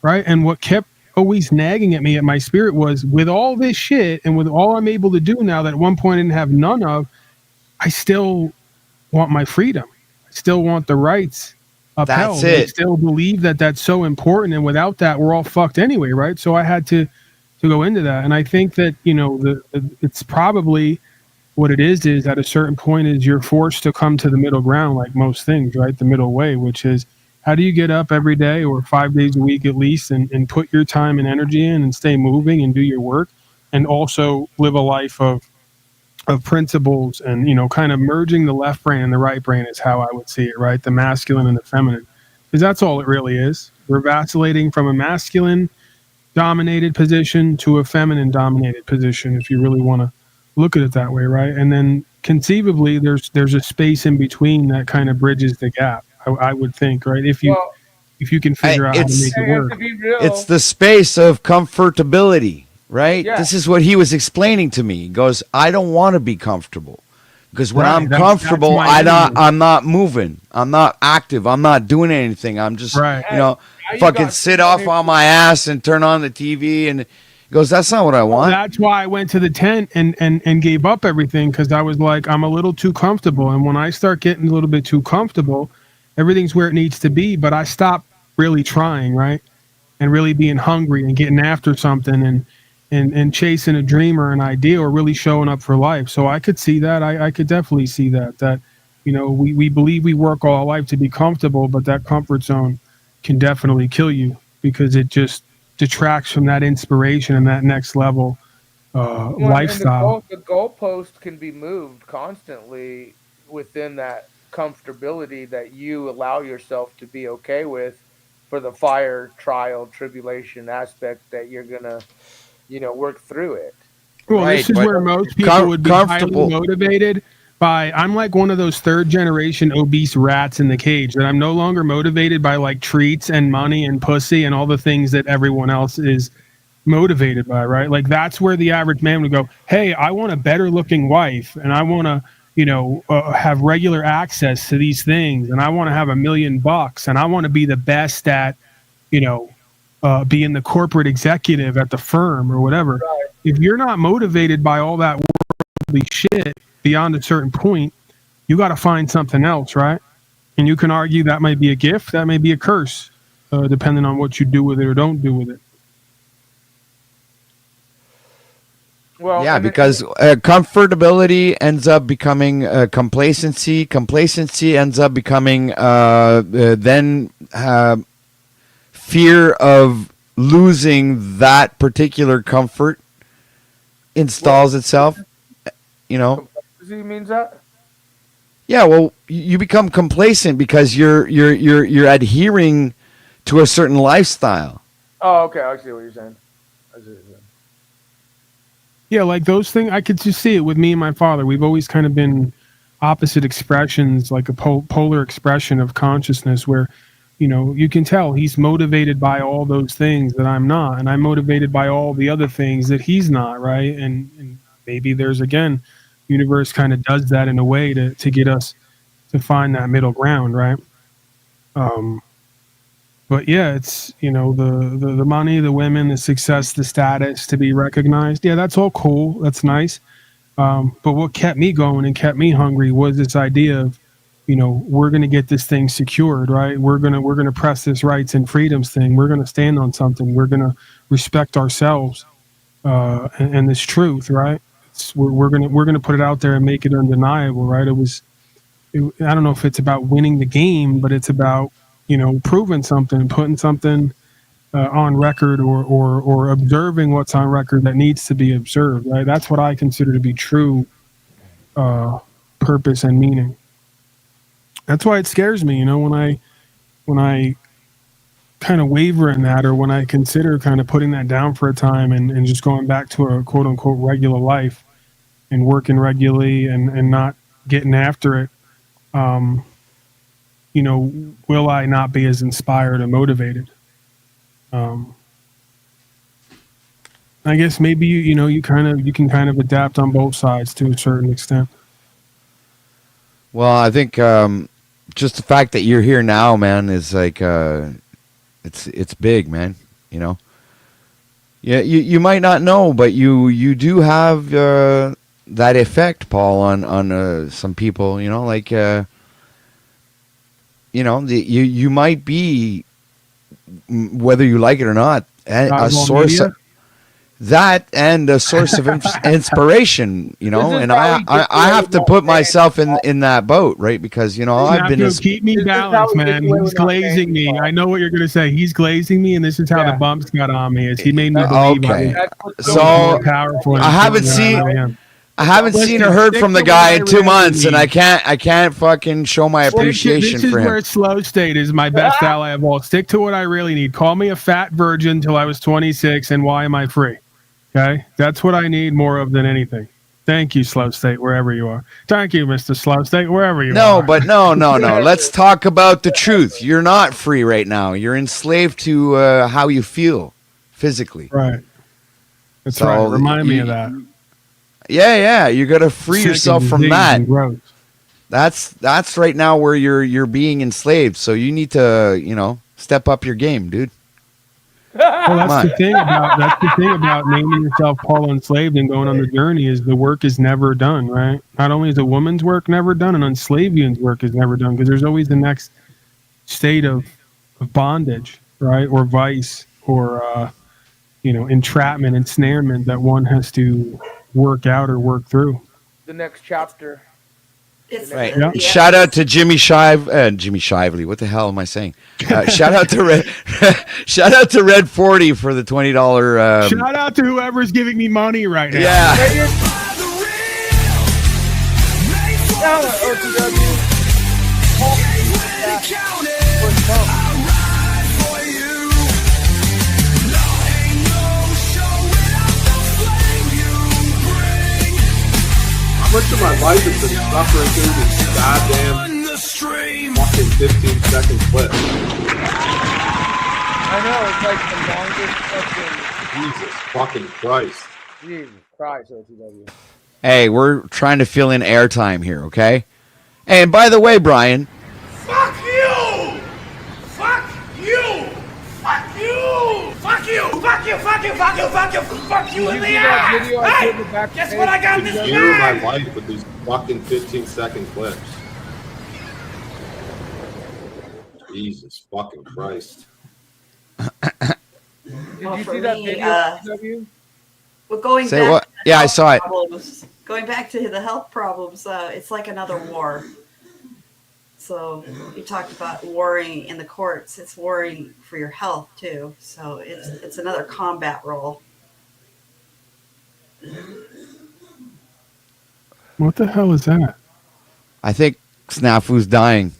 A: Right? And what kept always nagging at me at my spirit was, with all this shit and with all I'm able to do now that at one point I didn't have none of, I still want my freedom. I still want the rights
D: that's
A: upheld. I
D: it.
A: still believe that that's so important, and without that, we're all fucked anyway, right? So I had to go into that, and I think that it's probably what it is at a certain point is you're forced to come to the middle ground, like most things, right? The middle way, which is, how do you get up every day or 5 days a week at least, and put your time and energy in and stay moving and do your work, and also live a life of principles, and kind of merging the left brain and the right brain is how I would see it, right? The masculine and the feminine, because that's all it really is. We're vacillating from a masculine dominated position to a feminine dominated position, if you really want to look at it that way, right? And then conceivably there's a space in between that kind of bridges the gap, I would think, right?
B: Well,
A: If you can
D: I,
A: figure out how to make
D: it's
A: it
B: and
A: work.
B: to be
D: it's
B: real,
D: the space of comfortability, right?
B: yeah.
D: This is what he was explaining to me. He goes, I don't want to be comfortable because when
A: Right,
D: I'm
A: that's
D: comfortable,
A: my
D: I'm
A: enemy.
D: not moving, I'm not active, I'm not doing anything. I'm just
A: Right.
B: Hey, now you
D: fucking
B: got
D: sit
B: somebody
D: off on my ass and turn on the TV. And he goes, that's not what I want.
A: That's why I went to the tent and gave up everything, because I was like, I'm a little too comfortable. And when I start getting a little bit too comfortable, everything's where it needs to be. But I stop really trying, right? And really being hungry and getting after something, and chasing a dream or an idea, or really showing up for life. So I could see that. I could definitely see that we believe we work all our life to be comfortable, but that comfort zone can definitely kill you, because it just detracts from that inspiration and that next level
B: one, and the
A: lifestyle.
B: goalpost can be moved constantly within that comfortability that you allow yourself to be okay with for the fire, trial, tribulation aspect that you're gonna, work through it.
A: Well,
D: Right,
A: this is
D: but
A: where most people would be highly
D: comfortable.
A: motivated by. I'm like one of those third generation obese rats in the cage, that I'm no longer motivated by like treats and money and pussy and all the things that everyone else is motivated by, right? Like that's where the average man would go, hey, I want a better looking wife, and I want to have regular access to these things, and I want to have $1 million, and I want to be the best at you know being the corporate executive at the firm or whatever.
B: Right.
A: If you're not motivated by all that worldly shit beyond a certain point, you got to find something else, right? And you can argue that might be a gift, that may be a curse, depending on what you do with it or don't do with it.
B: Well,
D: Yeah,
B: and
D: because comfortability ends up becoming complacency. Complacency ends up becoming then fear of losing that particular comfort installs itself. You know,
B: complacency means that.
D: yeah. Well, you become complacent because you're adhering to a certain lifestyle.
B: Oh, okay. I see what you're saying. I see what you're saying.
A: Yeah, like those things, I could just see it with me and my father. We've always kind of been opposite expressions, like a polar expression of consciousness, where, you can tell he's motivated by all those things that I'm not, and I'm motivated by all the other things that he's not, right? And maybe there's, again, universe kind of does that in a way to get us to find that middle ground, right? But But yeah, it's, you know, the money, the women, the success, the status, to be recognized. Yeah, that's all cool. That's nice. But what kept me going and kept me hungry was this idea of, you know, we're going to get this thing secured, right? We're gonna press this rights and freedoms thing. We're going to stand on something. We're going to respect ourselves and this truth, right? We're gonna put it out there and make it undeniable, right? I don't know if it's about winning the game, but it's about, you know, proving something, putting something on record, or observing what's on record that needs to be observed, right? That's what I consider to be true purpose and meaning. That's why it scares me, you know, when I kind of waver in that, or when I consider kind of putting that down for a time and just going back to a quote unquote regular life and working regularly and not getting after it. You know, will I not be as inspired or motivated? I guess maybe you know, you can kind of adapt on both sides to a certain extent.
D: Well, I think just the fact that you're here now, man, is like it's big, man. You know. Yeah, you might not know, but you do have that effect, Paul, on some people. You know, like you know, you might be, whether you like it or not, a source of that and a source of inspiration, you know. And I have to put myself in that boat, right? Because, you know, I've been
A: keep me balanced, man. He's glazing me. I know what you're gonna say. He's glazing me, and this is how the bumps got on me. Is he made me believe
D: okay.
A: So powerful.
D: I haven't seen or heard from the guy in 2 months, and I can't fucking show my appreciation for him.
A: This is where Slow State is my best ally of all. Stick to what I really need. Call me a fat virgin till I was 26, and why am I free? Okay, that's what I need more of than anything. Thank you, Slow State, wherever you are. Thank you, Mr. Slow State, wherever you are.
D: No, but no. Let's talk about the truth. You're not free right now. You're enslaved to how you feel physically.
A: Right. That's right. Remind me of that.
D: Yeah. You got to free yourself from that. That's right now where you're being enslaved. So you need to, you know, step up your game, dude.
A: Well, that's the thing about naming yourself Paul Enslaved and going on the journey is the work is never done, right? Not only is a woman's work never done, an Unslavian's work is never done, because there's always the next state of bondage, right? Or vice, or you know, entrapment, ensnarement that one has to work out or work through.
B: The next chapter.
D: Right. Yeah. Shout out to Jimmy Shively. What the hell am I saying? Shout out to Red 40 for the $20.
A: Shout out to whoever's giving me money right now.
D: Yeah.
E: How much of my life has been suffering through this goddamn fucking 15-second clip?
B: I know, it's like the longest fucking...
E: Jesus fucking Christ.
B: Jesus Christ, OTW.
D: Hey, we're trying to fill in airtime here, okay? Hey, and by the way, Brian...
F: Fuck you! Fuck you! Fuck you! Fuck you! Fuck you! Fuck you! Fuck you! Fuck you! Fuck you in the ass! Hey! Guess what I got in this bag?
E: You my life with these fucking 15-second clips. Jesus fucking Christ.
B: Did you see that video?
C: Well, going
D: Say
C: back
D: what?
C: To the
D: Yeah, I
C: health
D: saw it.
C: problems, going back to the health problems, it's like another war. So you talked about warring in the courts. It's warring for your health too. So it's another combat role.
A: What the hell is that?
D: I think Snafu's dying.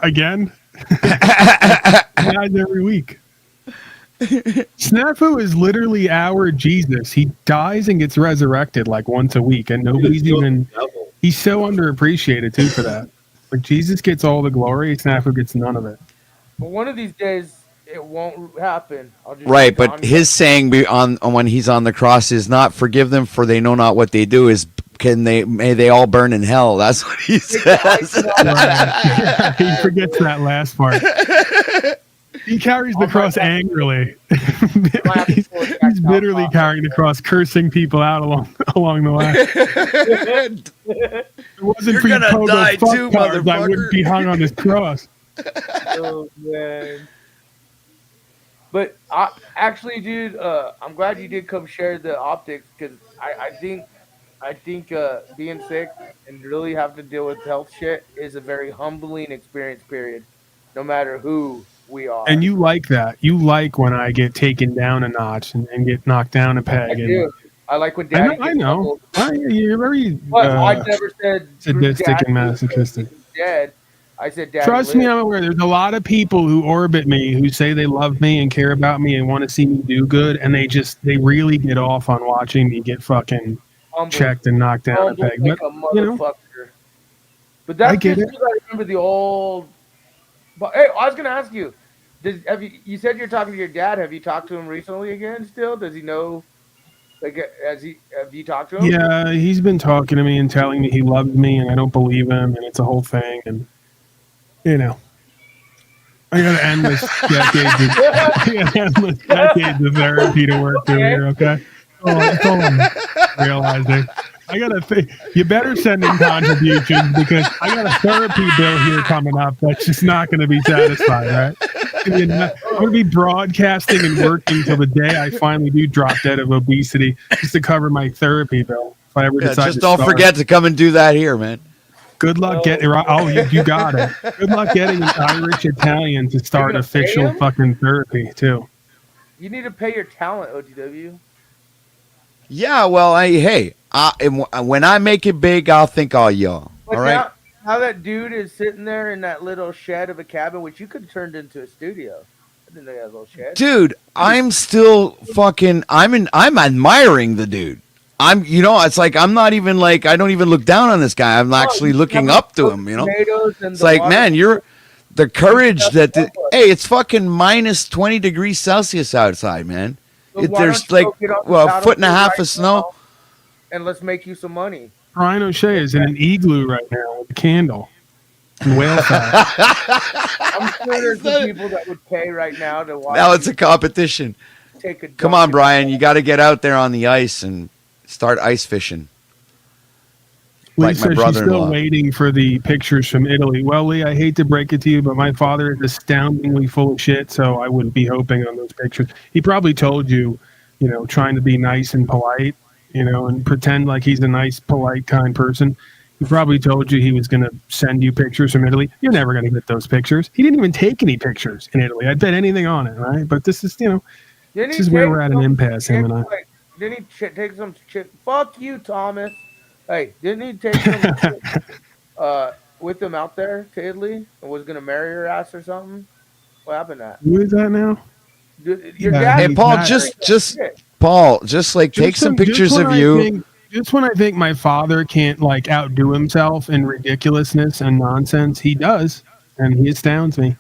A: Again? He dies every week. Snafu is literally our Jesus. He dies and gets resurrected like once a week, and nobody's even... He's so underappreciated too for that. Like, Jesus gets all the glory, Snafu gets none of it.
B: But one of these days, it won't happen.
D: Right, but his saying on when he's on the cross is not forgive them for they know not what they do, is may they all burn in hell. That's what he says.
A: He forgets that last part. He carries the cross angrily.
B: have to
A: he's,
B: pull it back
A: he's
B: down
A: bitterly
B: off.
A: carrying the cross, cursing people out along the way. If it wasn't
D: You're
A: for you
D: gonna
A: pogo
D: die
A: fuck
D: too,
A: cards, I wouldn't be hung on this cross.
B: Oh man. But actually, dude, I'm glad you did come share the optics because I think being sick and really having to deal with health shit is a very humbling experience. Period. No matter who we are.
A: And you like that. You like when I get taken down a notch and get knocked down a peg.
B: I do. I like when Daddy.
A: I know. You're very
B: But I never said
A: sadistic and
B: Daddy
A: masochistic.
B: dead. I said Daddy.
A: Trust me, I'm aware. There's a lot of people who orbit me who say they love me and care about me and want to see me do good, and they really get off on watching me get fucking checked and knocked down a peg.
B: Like
A: But
B: a motherfucker. But
A: I
B: that's
A: get
B: just
A: it.
B: because I remember the old. But hey, I was gonna ask you. Have you? You said you're talking to your dad. Have you talked to him recently again? Still, does he know? Like, have you talked to him?
A: Yeah, he's been talking to me and telling me he loves me, and I don't believe him, and it's a whole thing, and you know. I got endless decades of therapy to work through here, okay? That's all I'm realizing. I gotta think. You better send in contributions because I got a therapy bill here coming up that's just not going to be satisfied, right? I'm going to be broadcasting and working till the day I finally do drop dead of obesity just to cover my therapy bill. If I ever decide
D: just
A: to
D: don't
A: start.
D: forget to come and do that here, man.
A: Good luck getting. Oh, you got it. Good luck getting an Irish Italian to start official fucking therapy too.
B: You need to pay your talent, OTW.
D: Yeah, well, when I make it big, I'll think all y'all.
B: But
D: all right.
B: Now that dude is sitting there in that little shed of a cabin, which you could have turned into a studio. I didn't know you had a little shed.
D: Dude, I'm still fucking. I'm admiring the dude. It's like I'm not even like I don't even look down on this guy. I'm actually looking up to him. You know, it's like man, you're the courage that. Hey, it's fucking minus 20 degrees Celsius outside, man. There's like a foot and a half of snow.
B: And let's make you some money.
A: Ryan O'Shea is in an igloo right now with a candle and whale fat.
B: I'm sure there's some people that would pay right now to watch.
D: Now it's a competition. Come on, Brian. You got to get out there on the ice and start ice fishing.
A: Lee
D: Like my
A: says she's
D: brother-in-law.
A: still waiting for the pictures from Italy. Well, Lee, I hate to break it to you, but my father is astoundingly full of shit, so I wouldn't be hoping on those pictures. He probably told you, trying to be nice and polite, and pretend like he's a nice, polite, kind person. He probably told you he was going to send you pictures from Italy. You're never going to get those pictures. He didn't even take any pictures in Italy. I'd bet anything on it, right? But this is, this is where we're at an impasse, him and I.
B: Didn't he take some shit? Fuck you, Thomas. Hey, didn't he take some shit, with him out there to Italy and was going to marry her ass or something? What happened to that?
A: Who is that now?
B: Your dad.
D: Hey, Paul, take some pictures of you.
A: Just when I think my father can't outdo himself in ridiculousness and nonsense, he does, and he astounds me.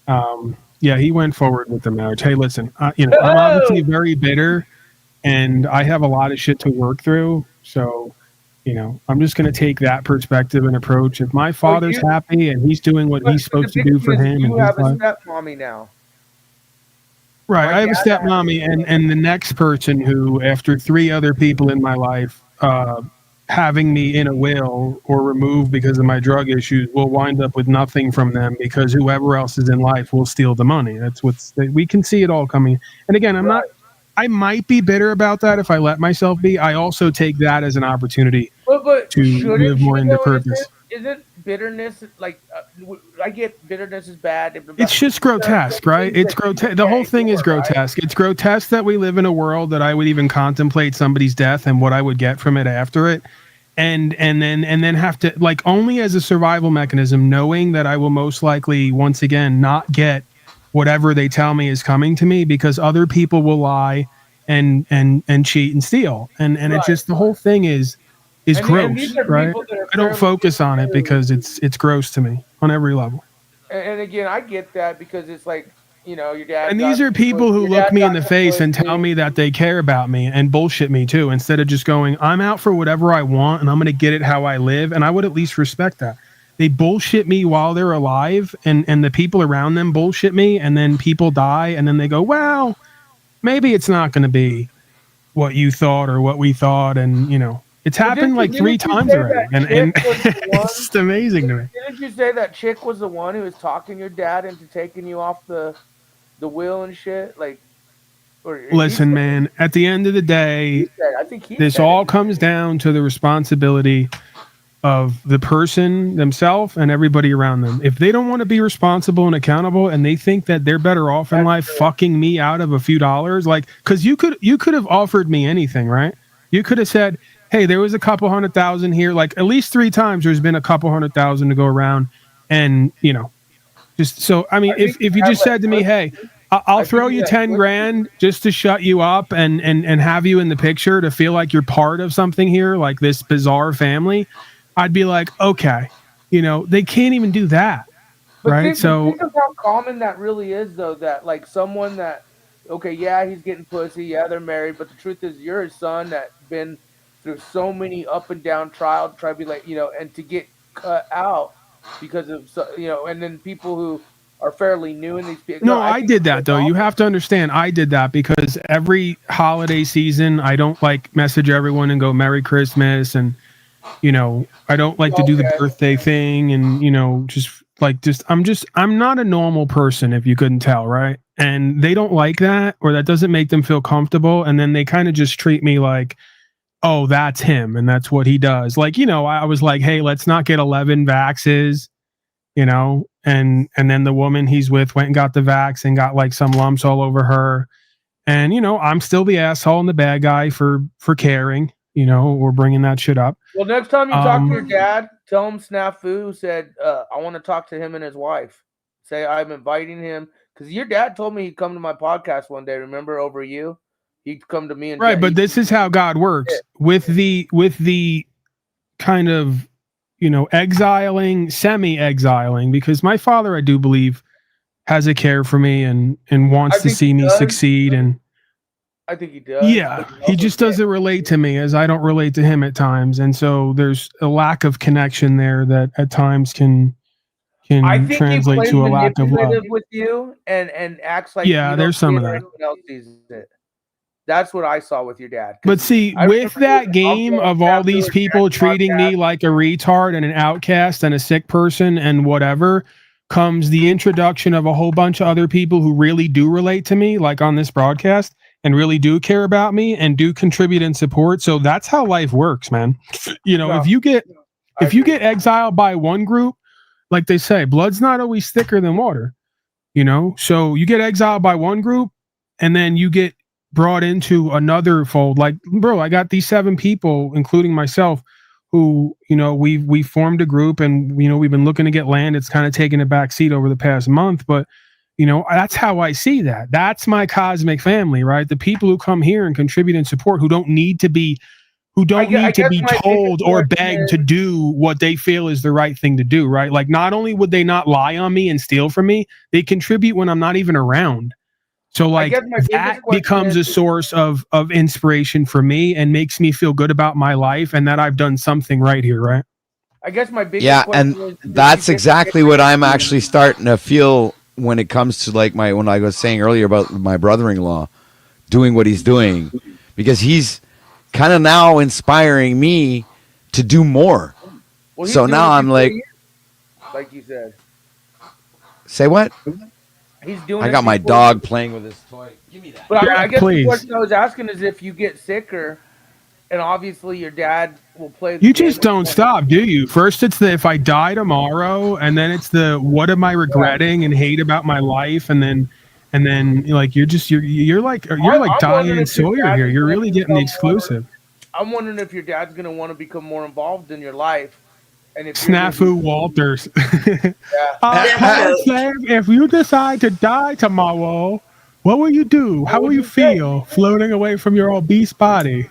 A: Yeah, he went forward with the marriage. Hey, listen, I'm obviously very bitter, and I have a lot of shit to work through. So, I'm just going to take that perspective and approach. If my father's happy and he's doing what he's supposed to do for him,
B: you have a stepmommy now.
A: Right, I have a stepmommy, and the next person who, after 3 other people in my life having me in a will or removed because of my drug issues, will wind up with nothing from them because whoever else is in life will steal the money. That's we can see it all coming. And again, I might be bitter about that if I let myself be. I also take that as an opportunity to live more into purpose.
B: Isn't bitterness I get bitterness is bad.
A: It's just grotesque, right? It's grotesque. The whole thing is grotesque. It's grotesque that we live in a world that I would even contemplate somebody's death and what I would get from it after it, and then have to only as a survival mechanism, knowing that I will most likely once again not get whatever they tell me is coming to me because other people will lie and cheat and steal, and it's just the whole thing is gross, right? I don't focus on it because it's gross to me on every level.
B: And again, I get that because it's your dad.
A: And these are people who look me in the face and tell me that they care about me and bullshit me too, instead of just going, I'm out for whatever I want and I'm going to get it how I live. And I would at least respect that. they bullshit me while they're alive, and the people around them bullshit me, and then people die, and then they go, well, maybe it's not going to be what you thought or what we thought, and it's happened like 3 times already, and it's just amazing to me.
B: Didn't you say that chick was the one who was talking your dad into taking you off the wheel and shit? Like,
A: listen, man, at the end of the day,
B: I think
A: this all comes down to the responsibility of the person themselves and everybody around them. If they don't want to be responsible and accountable, and they think that they're better off in life fucking me out of a few dollars, like, because you could have offered me anything, right? You could have said, hey, there was a couple $100,000 here. Like, at least 3 times there's been a couple $100,000 to go around, and just so, I mean, if you just said to me, hey, I'll throw you 10 grand just to shut you up and have you in the picture to feel like you're part of something here, like this bizarre family, I'd be like, okay, they can't even do that.
B: But
A: right?
B: Think of how common that really is, though, that like someone that, okay, yeah, he's getting pussy, yeah, they're married, but the truth is you're his son that's been through so many up and down trials, try to be like, and to get cut out because of, and then people who are fairly new in these people.
A: No, I did that though. You have to understand, I did that because every holiday season, I don't like message everyone and go Merry Christmas, and I don't like to do the birthday thing, and I'm not a normal person, if you couldn't tell, right? And they don't like that, or that doesn't make them feel comfortable, and then they kind of just treat me like, oh, that's him and that's what he does. Like, I was like, hey, let's not get 11 vaxes, and then the woman he's with went and got the vax and got like some lumps all over her. And, I'm still the asshole and the bad guy for caring, or bringing that shit up.
B: Well, next time you talk to your dad, tell him Snafu said, I want to talk to him and his wife. Say I'm inviting him, because your dad told me he'd come to my podcast one day. Remember, over you? He'd come to me and
A: right. But this is how God works with the kind of, exiling, semi-exiling, because my father, I do believe, has a care for me and wants to see me succeed. And
B: I think he does.
A: Yeah, he just doesn't relate to me as I don't relate to him at times, and so there's a lack of connection there that at times can translate to a lack of love
B: with you and acts like
A: there's some of that.
B: Else sees it. That's what I saw with your dad.
A: But see, with that game of all these people treating me like a retard and an outcast and a sick person and whatever, comes the introduction of a whole bunch of other people who really do relate to me, like on this broadcast, and really do care about me and do contribute and support. So that's how life works, man. If you get exiled by one group, like they say, blood's not always thicker than water, so you get exiled by one group and then you get brought into another fold. Like, bro, I got these 7 people, including myself, who, we formed a group, and, we've been looking to get land. It's kind of taken a back seat over the past month, but that's how I see that. That's my cosmic family, right? The people who come here and contribute and support, who don't need to be told or begged to do what they feel is the right thing to do, right? Like, not only would they not lie on me and steal from me, they contribute when I'm not even around. So like that becomes a source of inspiration for me and makes me feel good about my life and that I've done something right here, right?
B: I guess my biggest question
D: is that's exactly what I'm actually starting to feel when it comes to like when I was saying earlier about my brother-in-law doing what he's doing, because he's kind of now inspiring me to do more.
B: Well,
D: so now I'm like
B: you said.
D: Say what?
B: He's doing.
D: I got my dog playing with his toy. Give me that.
B: But I guess the question I was asking is, if you get sicker, and obviously your dad will play.
A: You just don't stop, do you? First, it's the if I die tomorrow, and then it's the what am I regretting and hate about my life, and then like you're like Diane Sawyer here. You're really getting the exclusive.
B: I'm wondering if your dad's gonna want to become more involved in your life. And if
A: Snafu Walters. If you decide to die tomorrow, what will you do? How will you feel floating away from your obese body?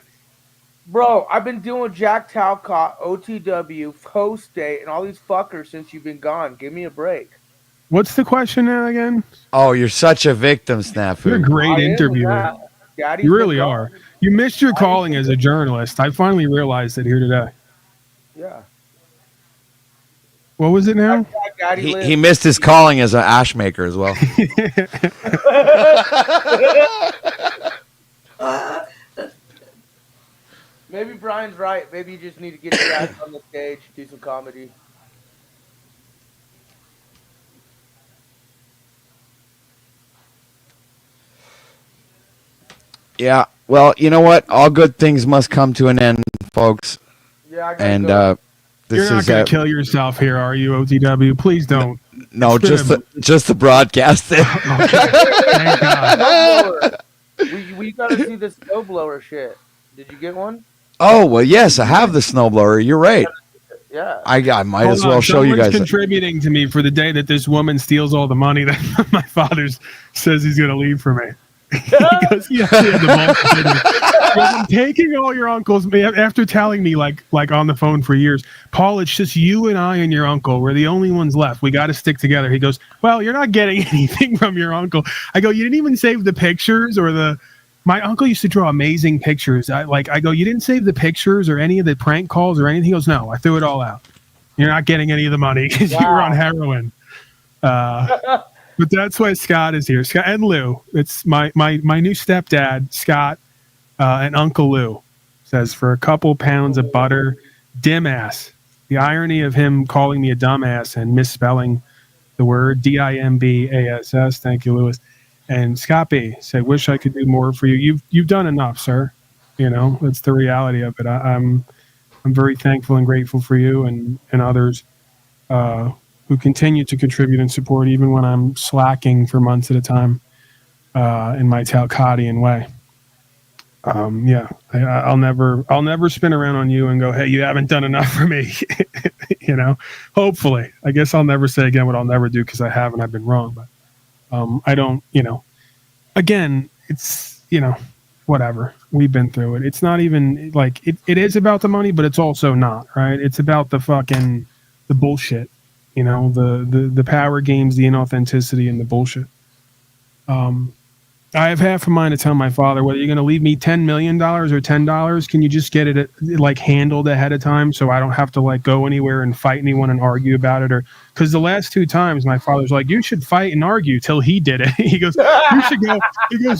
B: Bro, I've been doing Jack Talcott, OTW, Coast Day, and all these fuckers since you've been gone. Give me a break.
A: What's the question now again?
D: Oh, you're such a victim, Snafu.
A: You're a great interviewer. You really are. You missed your calling as a journalist. I finally realized it here today.
B: Yeah.
A: What was it now?
D: He missed his calling as an ash maker as well.
B: Maybe Brian's right. Maybe you just need to get your ass on the stage, do some comedy.
D: Yeah. Well, you know what? All good things must come to an end, folks.
B: Yeah, I gotta
D: And
B: go.
D: this
A: You're not
D: is
A: going to kill yourself here, are you, OTW? Please don't.
D: no,
A: It's been
D: just the broadcast.
A: Okay. Thank God.
B: Snowblower. We gotta see the snowblower shit. Did you get one?
D: Oh well, yes, I have the snowblower. You're right.
B: Yeah.
D: I might as
A: Hold
D: well
A: on,
D: show you
A: someone's
D: guys.
A: contributing to me for the day that this woman steals all the money that my father says he's going to leave for me. He goes, yeah, I'm taking all your uncles. After telling me like on the phone for years, Paul, it's just you and I and your uncle. We're the only ones left. We got to stick together. He goes, well, you're not getting anything from your uncle. I go, you didn't even save the pictures or the. My uncle used to draw amazing pictures. I go, you didn't save the pictures or any of the prank calls or anything. He goes, no, I threw it all out. You're not getting any of the money because you were on heroin. But that's why Scott is here. Scott and Lou. It's my new stepdad, Scott, and Uncle Lou says for a couple pounds of butter, dim ass. The irony of him calling me a dumbass and misspelling the word DIMBASS. Thank you, Lewis. And Scott B said, "Wish I could do more for you. You've done enough, sir. You know that's the reality of it. I'm very thankful and grateful for you and others." Who continue to contribute and support even when I'm slacking for months at a time in my Talcottian way. I'll never spin around on you and go, hey, you haven't done enough for me. You know, hopefully. I guess I'll never say again what I'll never do because I haven't. I've been wrong. But I don't, again, it's, whatever. We've been through it. It's not even like it is about the money, but it's also not, right? It's about the bullshit. The power games, the inauthenticity, and the bullshit. I have half a mind to tell my father, whether you're going to leave me $10 million or $10, can you just get it handled ahead of time so I don't have to go anywhere and fight anyone and argue about it? Or because the last 2 times my father's like, you should fight and argue till he did it. He goes,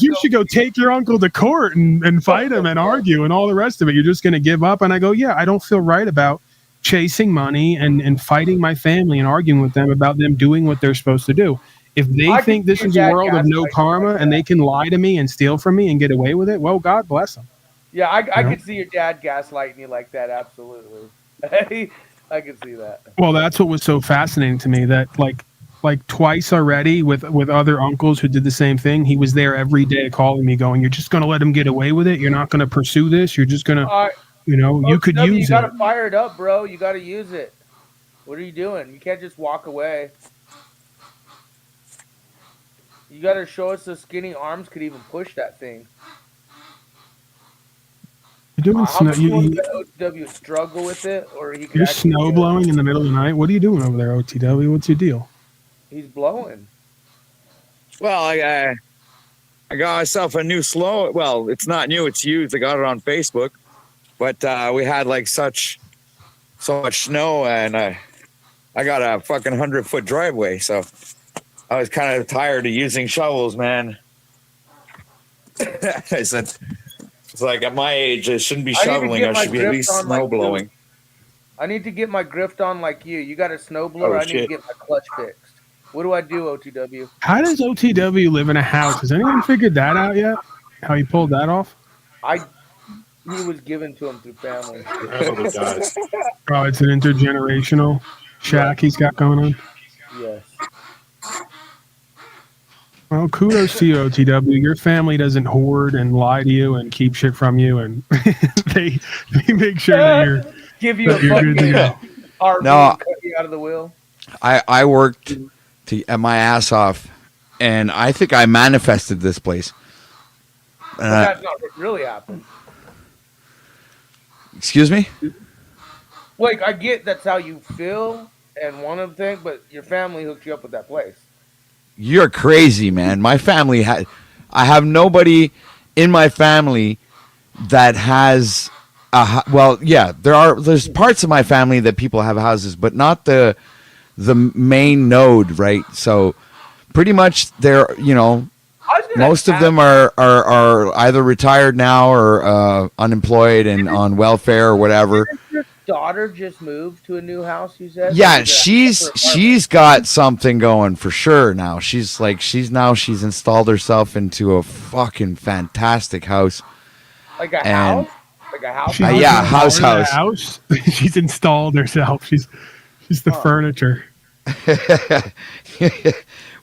A: you should go take your uncle to court and fight him and argue and all the rest of it. You're just going to give up. And I go, yeah, I don't feel right about chasing money and fighting my family and arguing with them about them doing what they're supposed to do. If they think this is a world of no karma and they can lie to me and steal from me and get away with it, well, God bless them.
B: Yeah, I could see your dad gaslighting you like that. Absolutely. I could see that.
A: Well, that's what was so fascinating to me, that like twice already with other uncles who did the same thing. He was there every day calling me going, you're just going to let him get away with it. You're not going to pursue this. You're just going to, you could use it.
B: You got to fire it up, bro. You got to use it. What are you doing? You can't just walk away. You got to show us the skinny arms could even push that thing.
A: You're doing
B: OTW struggle with it, or he could.
A: You're snow blowing in the middle of the night. What are you doing over there, OTW? What's your deal?
B: He's blowing.
G: Well, I got myself a new slow. Well, it's not new; it's used. I got it on Facebook, but we had so much snow, and I got a fucking 100-foot driveway, so I was kind of tired of using shovels, man. I said, it's like at my age, I shouldn't be shoveling. I should be at least snow blowing.
B: I need to get my grift on like you. You got a snow blower. I need to get my clutch fixed. What do I do, OTW?
A: How does OTW live in a house? Has anyone figured that out yet? How he pulled that off?
B: He was given to him through family.
A: Oh, it's an intergenerational shack he's got going on?
B: Yes.
A: Well, kudos to you, OTW. Your family doesn't hoard and lie to you and keep shit from you, and they make sure that you're
B: give you a
A: good to go.
B: No, cut you out of the wheel.
D: I worked at my ass off, and I think I manifested this place.
B: But that's not what really happened.
D: Excuse me?
B: I get that's how you feel and want to think, but your family hooked you up with that place.
D: You're crazy, man. My family I have nobody in my family that has there's parts of my family that people have houses, but not the the main node, right? So pretty much they're, most of them are either retired now or unemployed and on welfare or whatever.
B: Didn't your daughter just moved to a new house? You said.
D: Yeah,
B: Like, is it a house or apartment?
D: she's got something going for sure now. She's installed herself into a fucking fantastic house.
B: Like a
D: And-
B: house. Like a house.
A: She's
D: yeah,
A: installed
D: house.
A: the house. She's installed herself. She's the furniture.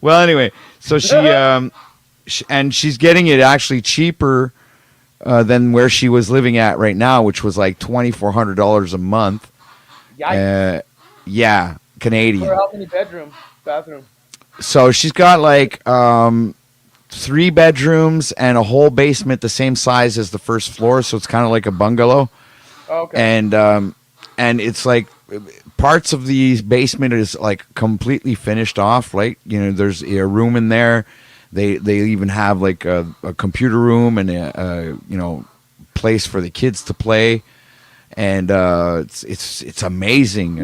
D: Well, anyway, so and she's getting it actually cheaper than where she was living at right now, which was like $2,400 a month.
B: Yikes.
D: Yeah, Canadian.
B: For how many bathroom?
D: So she's got like 3 bedrooms and a whole basement the same size as the first floor, so it's kind of like a bungalow.
B: Okay.
D: And it's like parts of the basement is like completely finished off, right? There's a room in there. They even have like a computer room and a place for the kids to play, and it's amazing.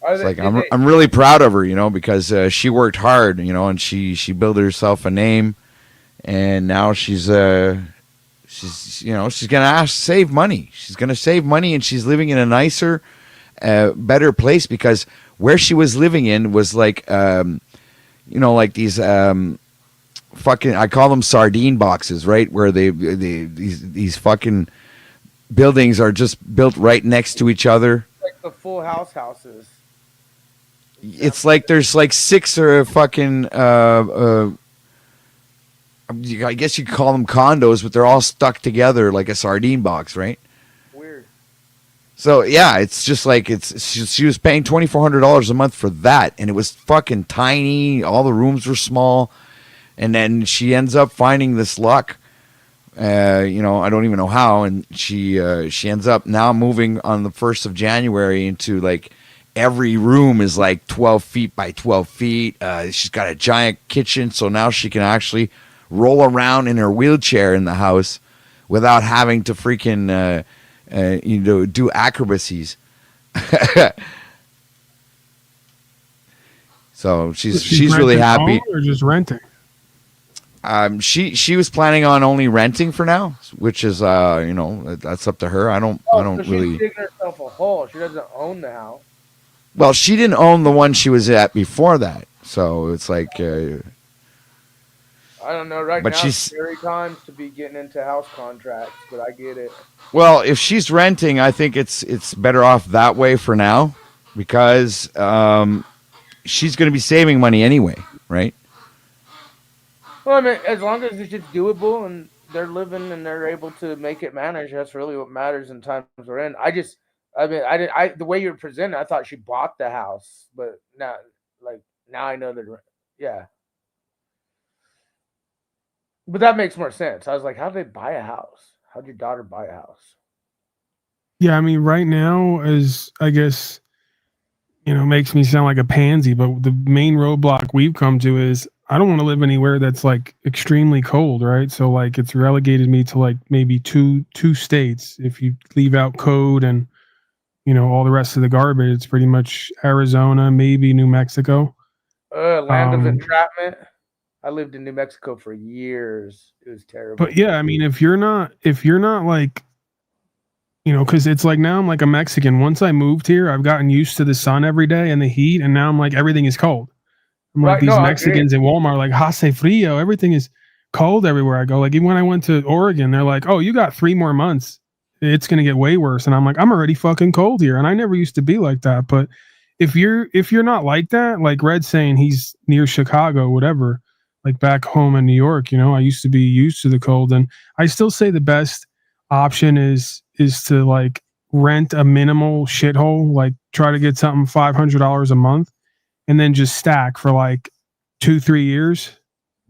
D: It's like I'm really proud of her, because she worked hard, and she built herself a name, and now she's gonna save money. She's gonna save money, and she's living in a nicer, better place, because where she was living in was like like these fucking, I call them sardine boxes, right? Where these fucking buildings are just built right next to each other.
B: Like the Full House houses.
D: It's like there's like 6 or fucking I guess you could call them condos, but they're all stuck together like a sardine box, right?
B: Weird.
D: So yeah, it's just like she was paying $2,400 a month for that, and it was fucking tiny. All the rooms were small, and then she ends up finding this luck. I don't even know how, and she ends up now moving on the 1st of January into like every room is like 12 feet by 12 feet. She's got a giant kitchen, so now she can actually roll around in her wheelchair in the house without having to freaking do acrobacies. So she's really happy.
A: Or just renting.
D: She was planning on only renting for now, which is that's up to her. I don't
B: So
D: really.
B: she's digging herself a hole. She doesn't own the house.
D: Well, she didn't own the one she was at before that, so it's like.
B: I don't know. Right
D: But
B: now,
D: she's-
B: it's scary times to be getting into house contracts, but I get it.
D: Well, if she's renting, I think it's better off that way for now, because she's going to be saving money anyway, right?
B: Well, I mean, as long as it's just doable and they're living and they're able to make it manage, that's really what matters in times we're in. The way you're presenting, I thought she bought the house, but now I know that, yeah. But that makes more sense. I was like, how did they buy a house? How did your daughter buy a house?
A: Yeah, I mean, right now, as I guess, makes me sound like a pansy, but the main roadblock we've come to is I don't want to live anywhere that's like extremely cold, right? So like it's relegated me to like maybe two states. If you leave out code and all the rest of the garbage, it's pretty much Arizona, maybe New Mexico.
B: Land of entrapment. I lived in New Mexico for years. It was terrible.
A: But yeah, I mean, if you're not like, because it's like now I'm like a Mexican. Once I moved here, I've gotten used to the sun every day and the heat, and now I'm like everything is cold. I'm like
B: Right,
A: these
B: no, I
A: Mexicans in Walmart, like hace frio. Everything is cold everywhere I go. Like even when I went to Oregon, they're like, "Oh, you got 3 more months. It's gonna get way worse." And I'm like, I'm already fucking cold here, and I never used to be like that. But if you're not like that, like Red's saying, he's near Chicago, whatever. Like back home in New York, I used to be used to the cold, and I still say the best option is to like rent a minimal shithole, like try to get something $500 a month, and then just stack for like 2-3 years,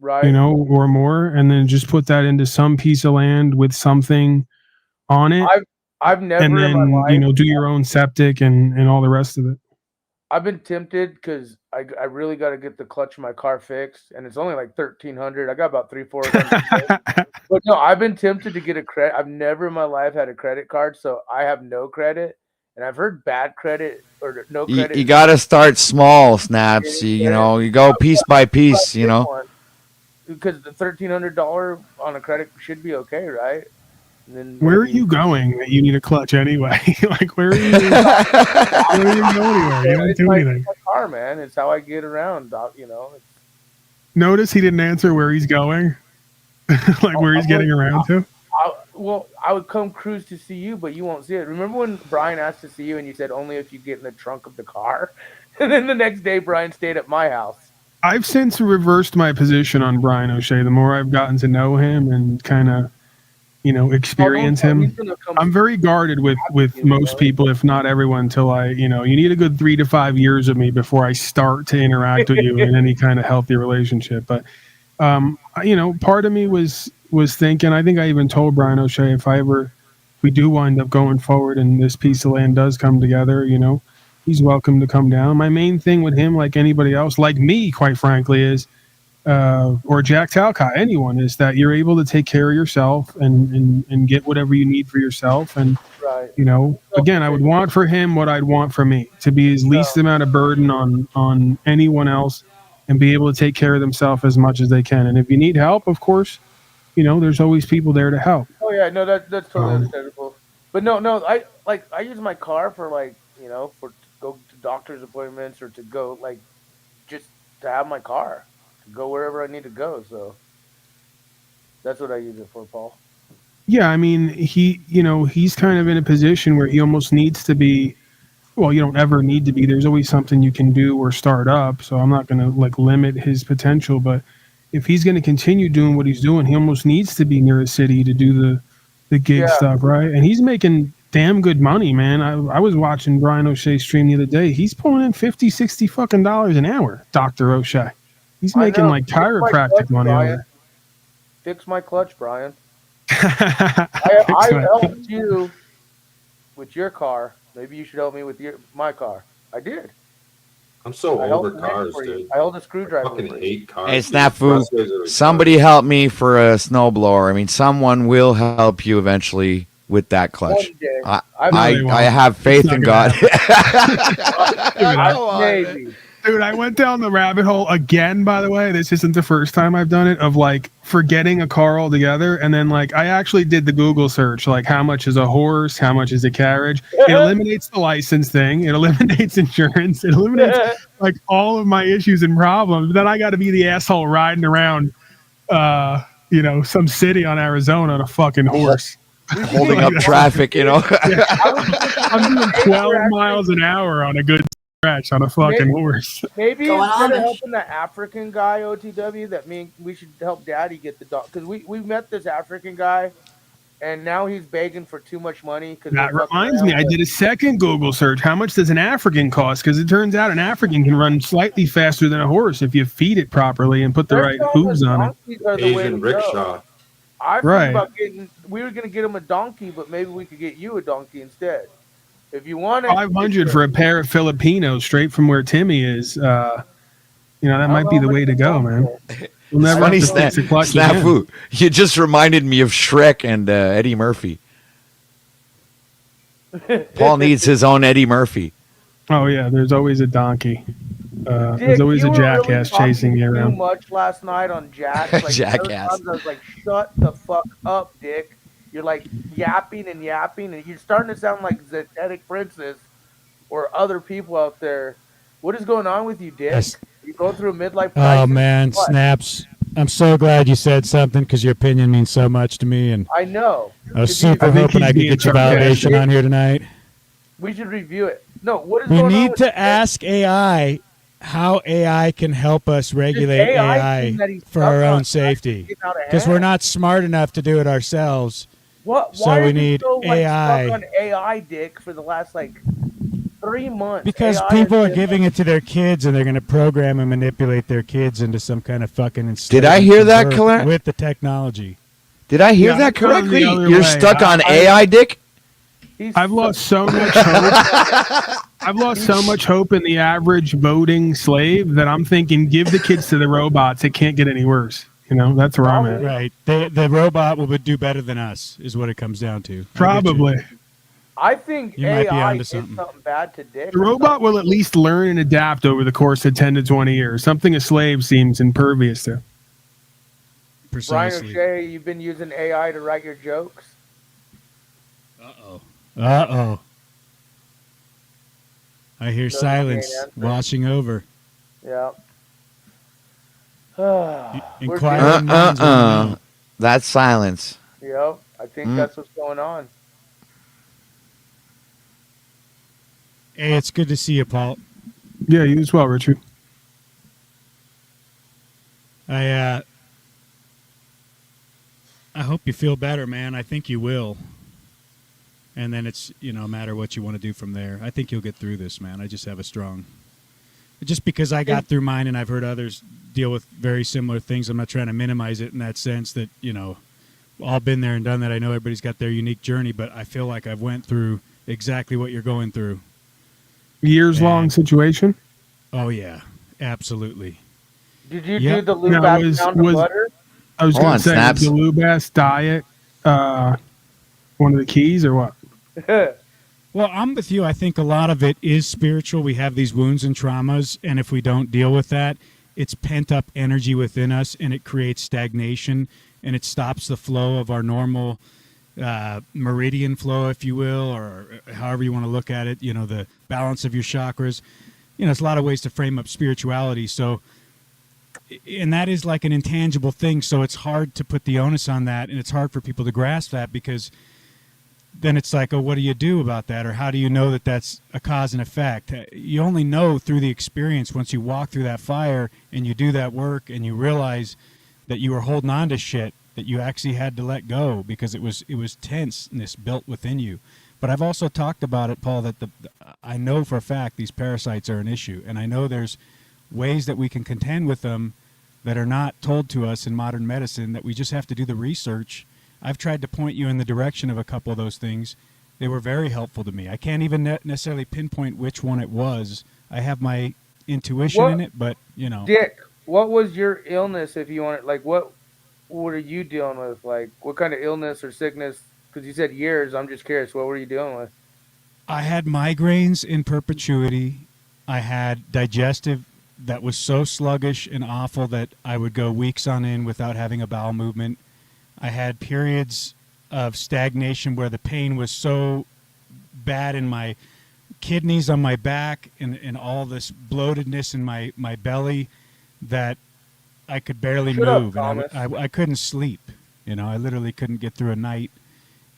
B: right?
A: Or more, and then just put that into some piece of land with something on it.
B: I've never
A: and then
B: in my life,
A: do your own septic and all the rest of it.
B: I've been tempted because I really got to get the clutch of my car fixed, and it's only like $1,300. I got about 300-400. But no, I've been tempted to get a credit. I've never in my life had a credit card, so I have no credit. And I've heard bad credit or no
D: You,
B: credit.
D: you got to start small, Snaps. You know, you go piece by piece, you know.
B: Because the $1,300 on a credit should be okay, right? And then
A: Where are you going that you need a clutch anyway? Like, where are you? Where are you going anywhere? You don't
B: It's
A: do anything.
B: it's my car, man. It's how I get around, doc, you know.
A: Notice he didn't answer where he's going, like where he's getting around to.
B: I would come cruise to see you, but you won't see it. Remember when Brian asked to see you and you said only if you get in the trunk of the car? And then the next day, Brian stayed at my house.
A: I've since reversed my position on Brian O'Shea. The more I've gotten to know him and kind of, experience him, I'm very guarded with most people, if not everyone, until you need a good 3 to 5 years of me before I start to interact with you in any kind of healthy relationship. But, part of me was thinking, I think I even told Brian O'Shea, if we do wind up going forward and this piece of land does come together, he's welcome to come down. My main thing with him, like anybody else, like me, quite frankly, is, or Jack Talcott, anyone, is that you're able to take care of yourself and get whatever you need for yourself. And, again, I would want for him what I'd want for me, to be his least amount of burden on anyone else and be able to take care of themselves as much as they can. And if you need help, of course, there's always people there to help.
B: Oh yeah, no, that's totally understandable. But no, I use my car for for to go to doctor's appointments or to go just to have my car to go wherever I need to go. So that's what I use it for, Paul.
A: Yeah, I mean, he's kind of in a position where he almost needs to be. Well, you don't ever need to be. There's always something you can do or start up. So I'm not going to limit his potential, but if he's going to continue doing what he's doing, he almost needs to be near a city to do the gig stuff, right? And he's making damn good money, man. I was watching Brian O'Shea stream the other day. He's pulling in $50-$60 fucking an hour, Dr. O'Shea. He's making chiropractic money over there.
B: Fix my clutch, Brian. I helped you with your car. Maybe you should help me with my car. I did.
E: I'm so over cars, dude.
B: I held a screwdriver.
E: I fucking hate cars.
D: Hey, Snafu, somebody help me for a snowblower. I mean, someone will help you eventually with that clutch. I have faith in God.
B: Maybe.
A: Dude, I went down the rabbit hole again, by the way. This isn't the first time I've done it, of forgetting a car altogether. And then I actually did the Google search, how much is a horse? How much is a carriage? It eliminates the license thing. It eliminates insurance. It eliminates all of my issues and problems. Then I got to be the asshole riding around, some city on Arizona on a fucking horse.
D: Holding up traffic,
A: Yeah. I'm doing 12 miles an hour on a good stretch on a fucking horse.
B: Maybe instead of helping the African guy, OTW, we should help Daddy get the dog. Because we met this African guy, and now he's begging for too much money.
A: That reminds me, I did a second Google search. How much does an African cost? Because it turns out an African can run slightly faster than a horse if you feed it properly and put the right hooves on it.
E: Asian rickshaw.
B: I think about we were going to get him a donkey, but maybe we could get you a donkey instead. If you want it,
A: 500 for a pair of Filipinos straight from where Timmy is, that might be the way to go, man. We'll never
D: funny, Snafu. You just reminded me of Shrek and Eddie Murphy. Paul needs his own Eddie Murphy.
A: Oh yeah, there's always a donkey. There's always a jackass chasing you around.
B: Too much last night on Jack.
D: Jackass.
B: I was like, shut the fuck up, Dick. You're yapping, and you're starting to sound like Zetetic Princess or other people out there. What is going on with you, Dick? Yes. You going through a midlife crisis?
H: Oh man, Snaps. I'm so glad you said something because your opinion means so much to me, and
B: I know.
H: I was super hoping I could get your validation on here tonight.
B: We should review it. No, what is
H: we
B: going on?
H: We need to ask AI how AI can help us regulate AI for our own safety, because we're not smart enough to do it ourselves.
B: What?
H: So we need AI.
B: Stuck on AI, Dick, for the last 3 months.
H: Because people are giving it to their kids, and they're going to program and manipulate their kids into some kind of fucking.
D: Did I hear that correctly?
H: With the technology.
D: Did I hear that correctly? You're stuck on AI, Dick?
A: I've lost so much hope. I've lost so much hope in the average voting slave that I'm thinking, give the kids to the robots. It can't get any worse. That's where I'm at.
H: Right. The robot will do better than us, is what it comes down to.
A: Probably.
B: I think
H: You might be
B: AI
H: onto
B: did
H: something.
B: something bad to Dick.
A: The robot will at least learn and adapt over the course of 10 to 20 years, something a slave seems impervious to.
B: Brian
H: Precisely.
B: O'Shea, you've been using AI to write your jokes?
H: Uh-oh. I hear
B: No,
H: silence
B: you can't answer.
H: washing over.
B: Yeah.
H: Inquiring minds wanna know.
D: That's silence.
B: Yep, I think that's what's going on.
H: Hey, it's good to see you, Paul.
A: Yeah, you as well, Richard.
H: I hope you feel better, man. I think you will. And then it's, no matter what you want to do from there. I think you'll get through this, man. I just have a strong... Just because I got through mine and I've heard others deal with very similar things, I'm not trying to minimize it in that sense that, all been there and done that. I know everybody's got their unique journey, but I feel like I've went through exactly what you're going through.
A: Years-long situation?
H: Oh, yeah. Absolutely.
B: Did you do the lube down to butter?
A: I was going to say, was the Lube diet one of the keys or what?
H: Well, I'm with you. I think a lot of it is spiritual. We have these wounds and traumas, and if we don't deal with that, it's pent-up energy within us, and it creates stagnation, and it stops the flow of our normal meridian flow, if you will, or however you want to look at it, the balance of your chakras. It's a lot of ways to frame up spirituality. So, and that is like an intangible thing, so it's hard to put the onus on that, and it's hard for people to grasp that because then it's like, oh, what do you do about that? Or how do you know that that's a cause and effect? You only know through the experience once you walk through that fire and you do that work and you realize that you were holding on to shit that you actually had to let go because it was tenseness built within you. But I've also talked about it, Paul, that I know for a fact these parasites are an issue, and I know there's ways that we can contend with them that are not told to us in modern medicine, that we just have to do the research. I've tried to point you in the direction of a couple of those things. They were very helpful to me. I can't even necessarily pinpoint which one it was. I have my intuition in it, but,
B: Dick, what was your illness, if you want it? Like, what are you dealing with? Like, what kind of illness or sickness? Because you said years. I'm just curious. What were you dealing with?
H: I had migraines in perpetuity. I had digestive that was so sluggish and awful that I would go weeks on end without having a bowel movement. I had periods of stagnation where the pain was so bad in my kidneys on my back and all this bloatedness in my belly that I could barely move. And I couldn't sleep. I literally couldn't get through a night.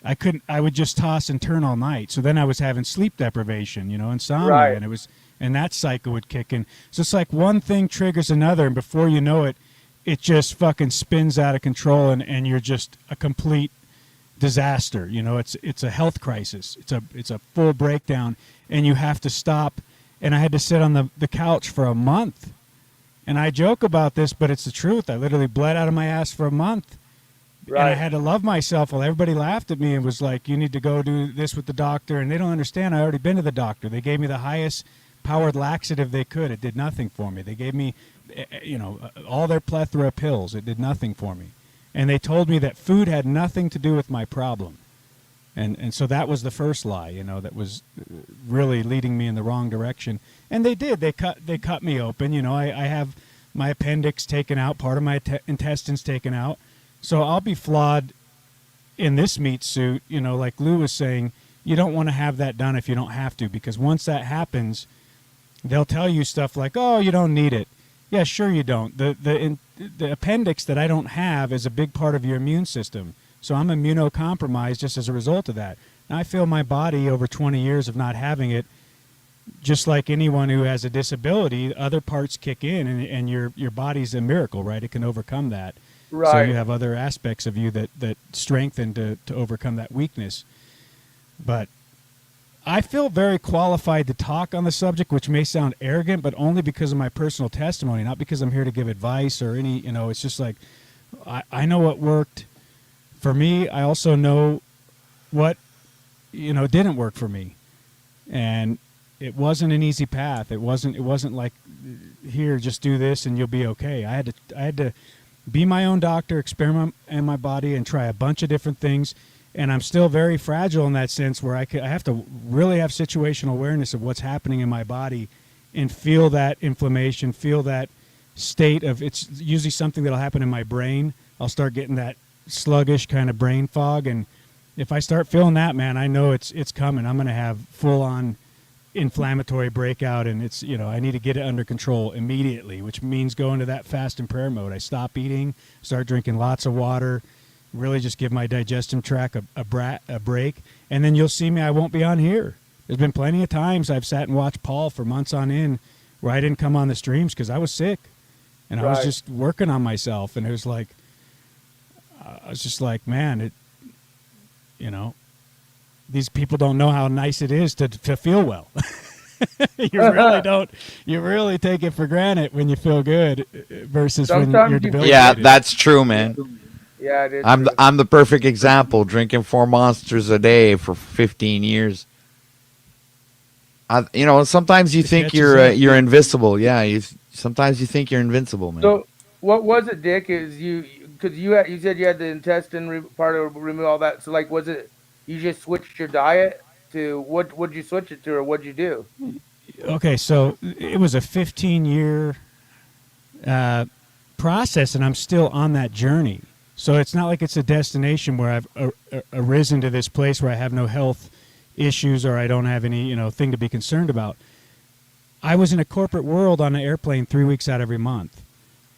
H: I would just toss and turn all night. So then I was having sleep deprivation, insomnia. Right. And that cycle would kick in. So it's like one thing triggers another, and before you know it, it just fucking spins out of control, and you're just a complete disaster. It's a health crisis. It's a full breakdown, and you have to stop. And I had to sit on the couch for a month. And I joke about this, but it's the truth. I literally bled out of my ass for a month. Right. And I had to love myself. Well, everybody laughed at me and was like, you need to go do this with the doctor. And they don't understand. I already been to the doctor. They gave me the highest powered laxative they could. It did nothing for me. They gave me, all their plethora of pills. It did nothing for me. And they told me that food had nothing to do with my problem. And so that was the first lie, that was really leading me in the wrong direction. And they did. They cut me open. I have my appendix taken out, part of my intestines taken out. So I'll be flawed in this meat suit, like Lou was saying. You don't want to have that done if you don't have to, because once that happens, they'll tell you stuff like, oh, you don't need it. Yeah, sure you don't. The appendix that I don't have is a big part of your immune system. So I'm immunocompromised just as a result of that. And I feel my body over 20 years of not having it, just like anyone who has a disability, other parts kick in, and your body's a miracle, right? It can overcome that. Right. So you have other aspects of you that strengthen to overcome that weakness. But I feel very qualified to talk on the subject, which may sound arrogant, but only because of my personal testimony, not because I'm here to give advice or any, it's just like, I know what worked for me. I also know what, didn't work for me. And it wasn't an easy path. It wasn't like, here, just do this and you'll be okay. I had to be my own doctor, experiment in my body and try a bunch of different things. and I'm still very fragile in that sense where I have to really have situational awareness of what's happening in my body and feel that inflammation, feel that state of, it's usually something that'll happen in my brain. I'll start getting that sluggish kind of brain fog, and if I start feeling that, man, I know it's coming. I'm going to have full on inflammatory breakout, and it's, I need to get it under control immediately, which means go into that fast and prayer mode. I stop eating, start drinking lots of water, really just give my digestive tract a break, and then you'll see me. I won't be on here. There's been plenty of times I've sat and watched Paul for months on end where I didn't come on the streams because I was sick, and I was just working on myself, and it was like, I was just like, man, these people don't know how nice it is to feel well. You really don't. You really take it for granted when you feel good versus when you're debilitated.
D: Yeah, that's true, man.
B: Yeah, it is.
D: I'm the perfect example. Drinking 4 Monsters a day for 15 years. Sometimes you think you're invincible. Yeah, sometimes you think you're invincible, man.
B: So, what was it, Dick? Is because you said you had the intestine part of remove all that. So, like, was it you just switched your diet to what? Would you switch it to, or what'd you do?
H: Okay, so it was a 15-year process, and I'm still on that journey. So it's not like it's a destination where I've arisen to this place where I have no health issues or I don't have any thing to be concerned about. I was in a corporate world on an airplane 3 weeks out every month.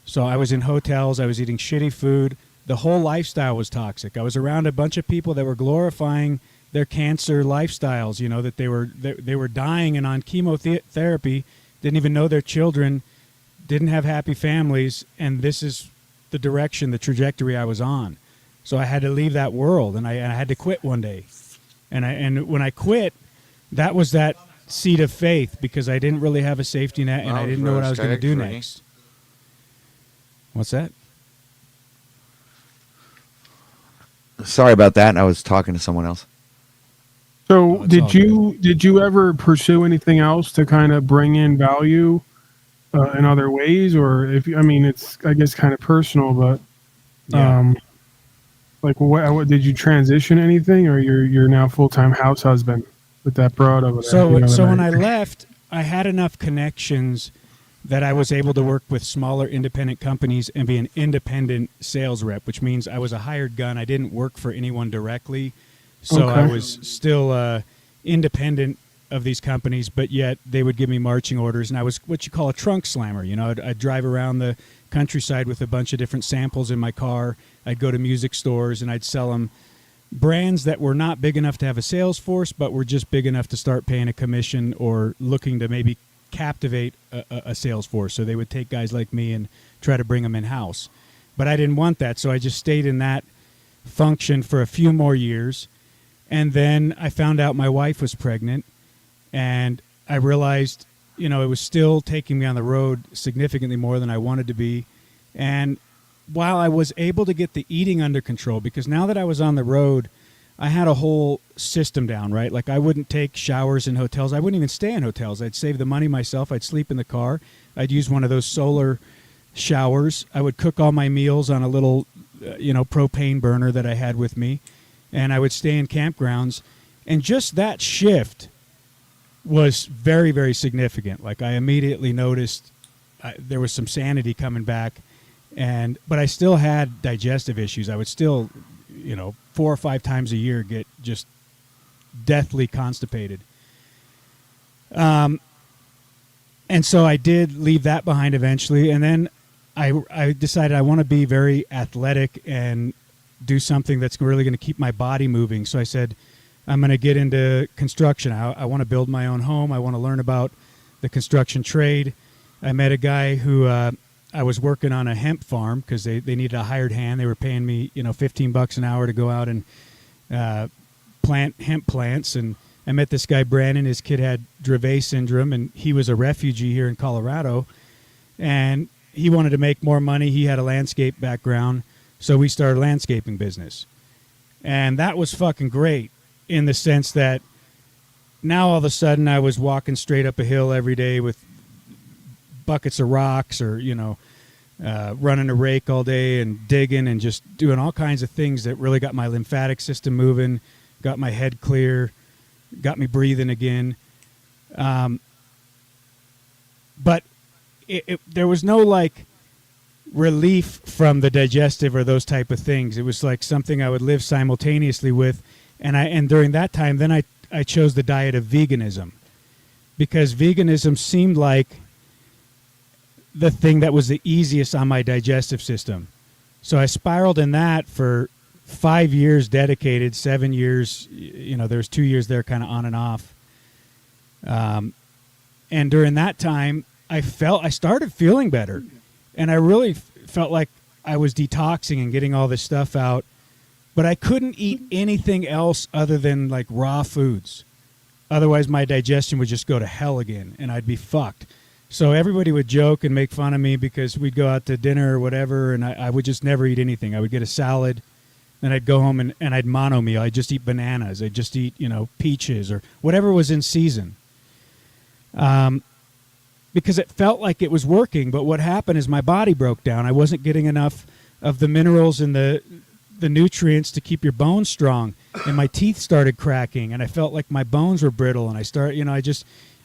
H: So I was in hotels, I was eating shitty food. The whole lifestyle was toxic. I was around a bunch of people that were glorifying their cancer lifestyles, that they were dying and on chemotherapy, didn't even know their children, didn't have happy families, and this is the direction, the trajectory I was on. So I had to leave that world, and I had to quit one day. And when I quit, that was that seed of faith, because I didn't really have a safety net, and I didn't know what I was going to do next. What's that?
D: Sorry about that. I was talking to someone else.
A: So did you ever pursue anything else to kind of bring in value in other ways, or it's I guess kind of personal, but like what did you transition anything, or you're now full-time house husband with that broad over there?
H: So when I left, I had enough connections that I was able to work with smaller independent companies and be an independent sales rep, which means I was a hired gun. I didn't work for anyone directly. So I was still independent of these companies, but yet they would give me marching orders, and I was what you call a trunk slammer. I'd drive around the countryside with a bunch of different samples in my car. I'd go to music stores, and I'd sell them brands that were not big enough to have a sales force, but were just big enough to start paying a commission or looking to maybe captivate a sales force. So they would take guys like me and try to bring them in-house. But I didn't want that, so I just stayed in that function for a few more years. And then I found out my wife was pregnant, and I realized, it was still taking me on the road significantly more than I wanted to be. And while I was able to get the eating under control, because now that I was on the road, I had a whole system down, right? Like I wouldn't take showers in hotels. I wouldn't even stay in hotels. I'd save the money myself. I'd sleep in the car. I'd use one of those solar showers. I would cook all my meals on a little, propane burner that I had with me. And I would stay in campgrounds, and just that shift was very, very significant. Like I immediately noticed there was some sanity coming back, but I still had digestive issues. I would still, 4 or 5 times a year get just deathly constipated. And so I did leave that behind eventually, and then I decided I want to be very athletic and do something that's really going to keep my body moving. So I said, I'm going to get into construction. I want to build my own home. I want to learn about the construction trade. I met a guy who I was working on a hemp farm because they needed a hired hand. They were paying me, $15 an hour to go out and plant hemp plants. And I met this guy, Brandon. His kid had Dravet syndrome, and he was a refugee here in Colorado. And he wanted to make more money. He had a landscape background. So we started a landscaping business. And that was fucking great in the sense that now all of a sudden I was walking straight up a hill every day with buckets of rocks or, running a rake all day and digging and just doing all kinds of things that really got my lymphatic system moving, got my head clear, got me breathing again. But there was no like relief from the digestive or those type of things. It was like something I would live simultaneously with. And during that time, then I chose the diet of veganism, because veganism seemed like the thing that was the easiest on my digestive system. So I spiraled in that for 5 years dedicated, 7 years, there's 2 years there kind of on and off. And during that time, I started feeling better. And I really felt like I was detoxing and getting all this stuff out. But I couldn't eat anything else other than like raw foods. Otherwise, my digestion would just go to hell again, and I'd be fucked. So everybody would joke and make fun of me because we'd go out to dinner or whatever, and I would just never eat anything. I would get a salad, then I'd go home and I'd mono meal. I'd just eat bananas. I'd just eat, peaches or whatever was in season. Because it felt like it was working, but what happened is my body broke down. I wasn't getting enough of the minerals and the nutrients to keep your bones strong, and my teeth started cracking, and I felt like my bones were brittle, and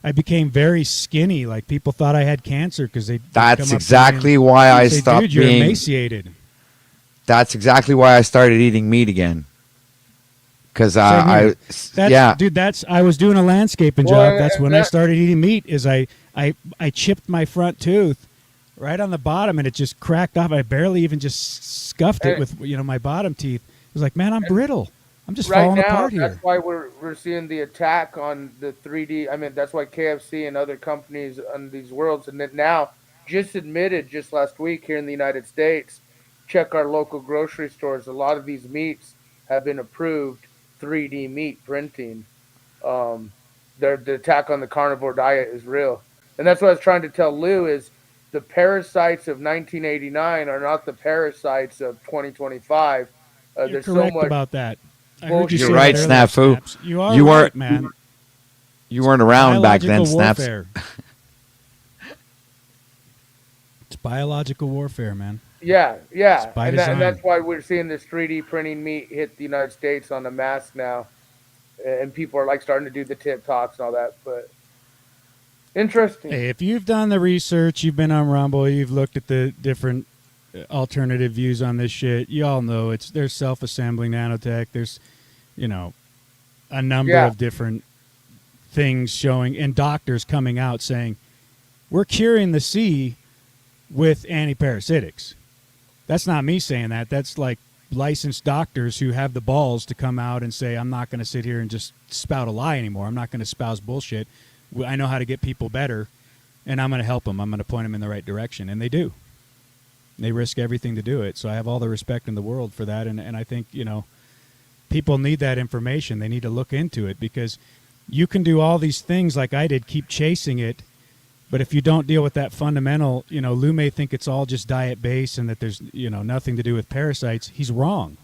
H: I became very skinny. Like people thought I had cancer because
D: That's exactly why I stopped
H: Dude, you're
D: being
H: emaciated.
D: That's exactly why I started eating meat again. Because
H: Dude, I was doing a landscaping job. That's when I started eating meat. Is I chipped my front tooth right on the bottom, and it just cracked off. I barely even just scuffed it with my bottom teeth. It was like, man, I'm brittle. I'm just falling apart here.
B: That's why we're seeing the attack on the 3D. I mean, that's why KFC and other companies on these worlds, and that now just admitted just last week here in the United States, check our local grocery stores. A lot of these meats have been approved 3D meat printing. The attack on the carnivore diet is real, and that's what I was trying to tell Lou is the parasites of 1989 are not the parasites of 2025.
H: You're
B: There's
H: correct
B: so much
H: about that. I heard you
D: You're
H: say
D: right,
H: that earlier,
D: Snafu.
H: Snaps. You are
D: You
H: right,
D: weren't-
H: man.
D: You weren't around back then, Snaps.
H: Warfare. It's biological warfare, man.
B: Yeah,
H: by
B: and
H: design.
B: that's why we're seeing this 3D printing meat hit the United States on a mass now, and people are like starting to do the TikToks and all that. But interesting.
H: Hey, if you've done the research, you've been on Rumble, you've looked at the different alternative views on this shit. You all know there's self-assembling nanotech. There's, a number of different things showing, and doctors coming out saying we're curing the sea with antiparasitics. That's not me saying that. That's like licensed doctors who have the balls to come out and say, I'm not going to sit here and just spout a lie anymore. I'm not going to espouse bullshit. I know how to get people better, and I'm going to help them. I'm going to point them in the right direction, and they do. They risk everything to do it. So I have all the respect in the world for that, and I think, people need that information. They need to look into it, because you can do all these things like I did, keep chasing it, but if you don't deal with that fundamental, Lou may think it's all just diet-based and that there's, nothing to do with parasites. He's wrong.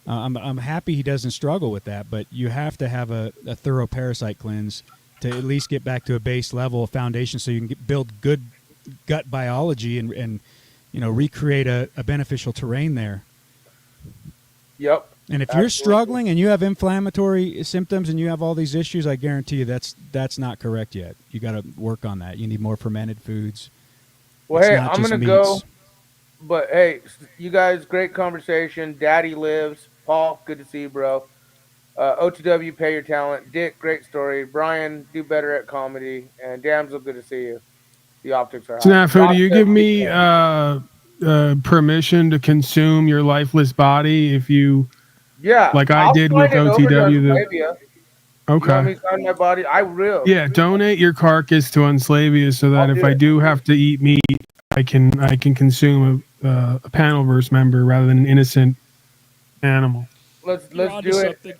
H: I'm happy he doesn't struggle with that, but you have to have a thorough parasite cleanse to at least get back to a base level of foundation so you can build good gut biology and recreate a beneficial terrain there.
B: Yep.
H: And if you're struggling and you have inflammatory symptoms and you have all these issues, I guarantee you that's not correct yet. You got to work on that. You need more fermented foods.
B: Well,
H: It's
B: hey,
H: not
B: I'm
H: just
B: going to
H: meats.
B: go. But, hey, you guys, great conversation. Daddy lives. Paul, good to see you, bro. OTW, pay your talent. Dick, great story. Brian, do better at comedy. And Damsel, good to see you. The optics are high.
A: Snafu, do you give me permission to consume your lifeless body if you,
B: Yeah.
A: like I
B: I'll
A: did
B: sign
A: with
B: it over to
A: OTW?
B: Unslavia. You want me
A: Okay.
B: to sign my body? I will.
A: Yeah, donate your carcass to Unslavia so that
B: I'll
A: if
B: do
A: I
B: it.
A: do have to eat meat, I can consume a Panelverse member rather than an innocent animal.
B: Let's do it.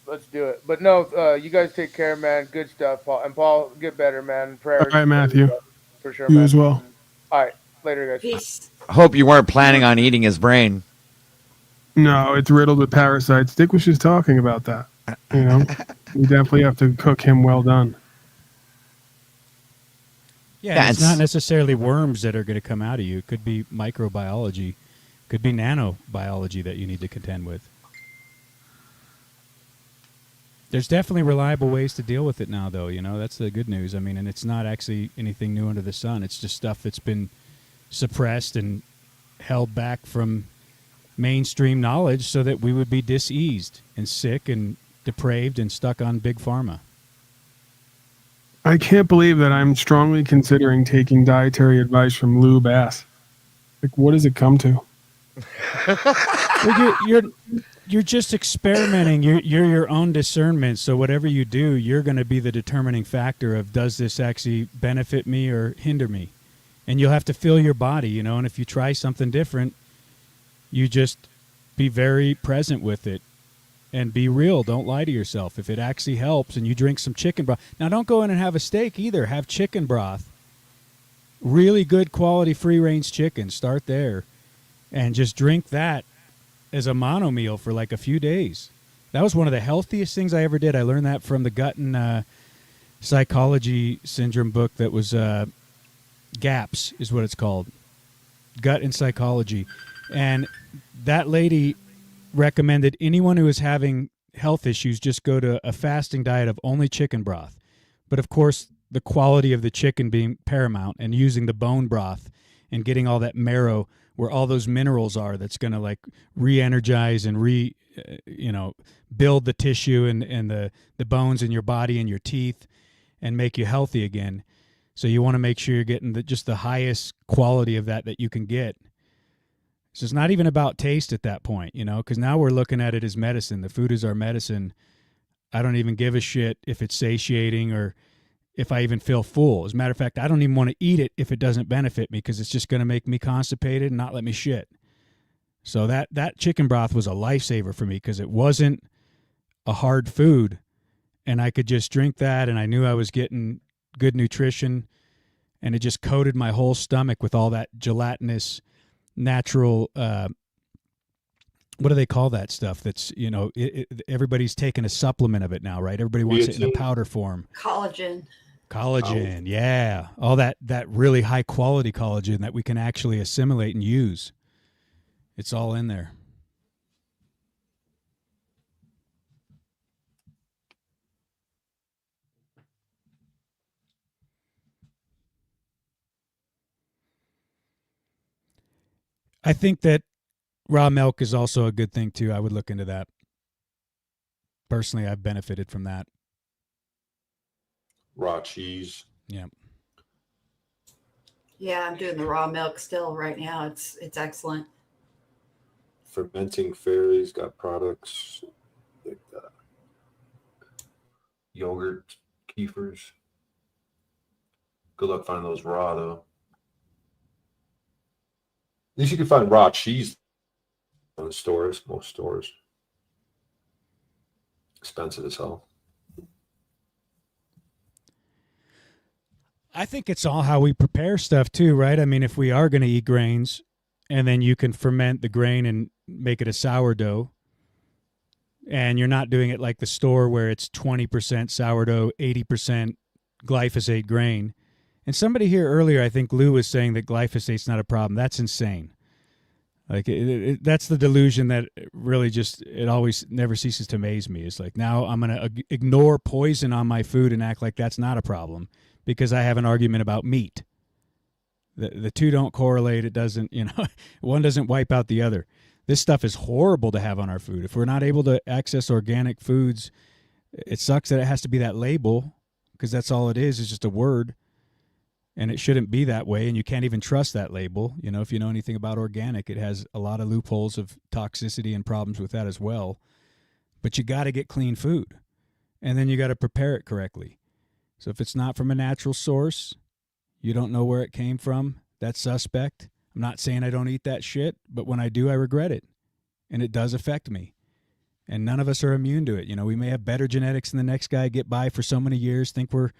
B: Let's do it. But no, you guys take care, man. Good stuff, Paul. And Paul, get better, man. Prayers.
A: All right, Matthew.
B: For sure,
A: You
B: man.
A: as well.
B: All right. Later, guys.
C: Peace.
D: Hope you weren't planning on eating his brain.
A: No, it's riddled with parasites. Dick was just talking about that. We definitely have to cook him well done.
H: Yeah, it's not necessarily worms that are going to come out of you. It could be microbiology, could be nanobiology that you need to contend with. There's definitely reliable ways to deal with it now, though. You know, that's the good news. I mean, and it's not actually anything new under the sun. It's just stuff that's been suppressed and held back from mainstream knowledge so that we would be diseased and sick and depraved and stuck on big pharma.
A: I can't believe that I'm strongly considering taking dietary advice from Lou Bass. Like, what does it come to?
H: Well, you're just experimenting. You're your own discernment. So whatever you do, you're going to be the determining factor of, does this actually benefit me or hinder me? And you'll have to feel your body, you know. And if you try something different, you just be very present with it and be real. Don't lie to yourself. If it actually helps and you drink some chicken broth. Now, don't go in and have a steak either. Have chicken broth. Really good quality free-range chicken. Start there. And just drink that as a mono meal for like a few days. That was one of the healthiest things I ever did. I learned that from the gut and psychology syndrome book that was GAPS is what it's called. Gut and Psychology. And that lady recommended anyone who is having health issues just go to a fasting diet of only chicken broth. But of course, the quality of the chicken being paramount, and using the bone broth and getting all that marrow where all those minerals are, that's going to like re-energize and build the tissue and the bones in your body and your teeth and make you healthy again. So you want to make sure you're getting just the highest quality of that you can get. So it's not even about taste at that point, you know, because now we're looking at it as medicine. The food is our medicine. I don't even give a shit if it's satiating or if I even feel full. As a matter of fact, I don't even want to eat it if it doesn't benefit me, because it's just going to make me constipated and not let me shit. So that chicken broth was a lifesaver for me, because it wasn't a hard food, and I could just drink that, and I knew I was getting good nutrition, and it just coated my whole stomach with all that gelatinous natural what do they call that stuff that's, you know, everybody's taking a supplement of it now, right? Everybody wants it in a powder form.
C: Collagen,
H: yeah. All that really high quality collagen that we can actually assimilate and use. It's all in there. I think that raw milk is also a good thing too. I would look into that. Personally, I've benefited from that.
E: Raw cheese.
H: Yeah.
C: Yeah, I'm doing the raw milk still right now. It's excellent.
E: Fermenting Fairies got products like yogurt, kefirs. Good luck finding those raw, though. At least you can find raw cheese in the stores, most stores. Expensive as hell.
H: I think it's all how we prepare stuff too, right? I mean, if we are going to eat grains, and then you can ferment the grain and make it a sourdough, and you're not doing it like the store where it's 20% sourdough, 80% glyphosate grain. And somebody here earlier, I think Lou was saying that glyphosate's not a problem. That's insane. Like that's the delusion that really just, it always never ceases to amaze me. It's like, now I'm going to ignore poison on my food and act like that's not a problem because I have an argument about meat. The two don't correlate. It doesn't, you know, one doesn't wipe out the other. This stuff is horrible to have on our food. If we're not able to access organic foods, it sucks that it has to be that label, because that's all it is just a word. And it shouldn't be that way, and you can't even trust that label. You know, if you know anything about organic, it has a lot of loopholes of toxicity and problems with that as well. But you got to get clean food, and then you got to prepare it correctly. So if it's not from a natural source, you don't know where it came from, that's suspect. I'm not saying I don't eat that shit, but when I do, I regret it, and it does affect me. And none of us are immune to it. You know, we may have better genetics than the next guy, get by for so many years, think we're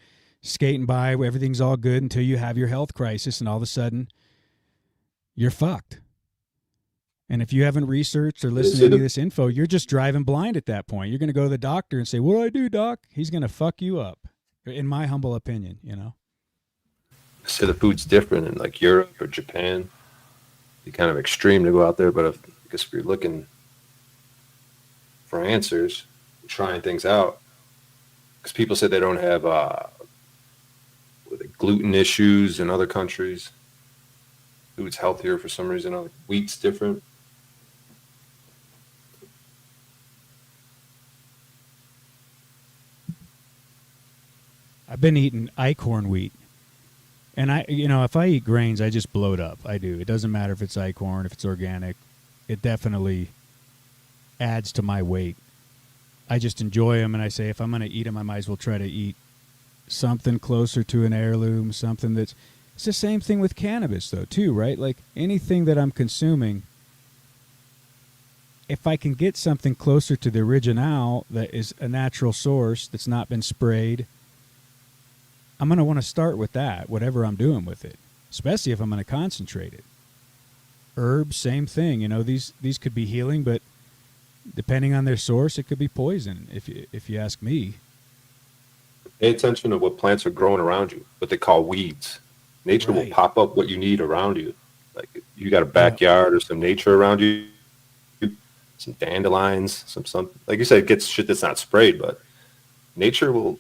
H: skating by, everything's all good until you have your health crisis, and all of a sudden you're fucked. And if you haven't researched or listened to any of this info, you're just driving blind at that point. You're going to go to the doctor and say, "What do I do, doc?" He's going to fuck you up, in my humble opinion, you know.
E: So the food's different in like Europe or Japan. Be kind of extreme to go out there, but I guess if you're looking for answers, trying things out, because people say they don't have gluten issues in other countries. Food's healthier for some reason. Wheat's different.
H: I've been eating Eichhorn wheat. And if I eat grains, I just bloat up. I do. It doesn't matter if it's Eichhorn, if it's organic. It definitely adds to my weight. I just enjoy them, and I say if I'm going to eat them, I might as well try to eat something closer to an heirloom, something that's... It's the same thing with cannabis, though, too, right? Like anything that I'm consuming, if I can get something closer to the original that is a natural source that's not been sprayed, I'm going to want to start with that, whatever I'm doing with it, especially if I'm going to concentrate it. Herbs, same thing. These could be healing, but depending on their source, it could be poison, if you ask me.
E: Pay attention to what plants are growing around you, what they call weeds. Nature will pop up what you need around you. Like you got a backyard or some nature around you, some dandelions, some like you said, it gets shit that's not sprayed, but nature will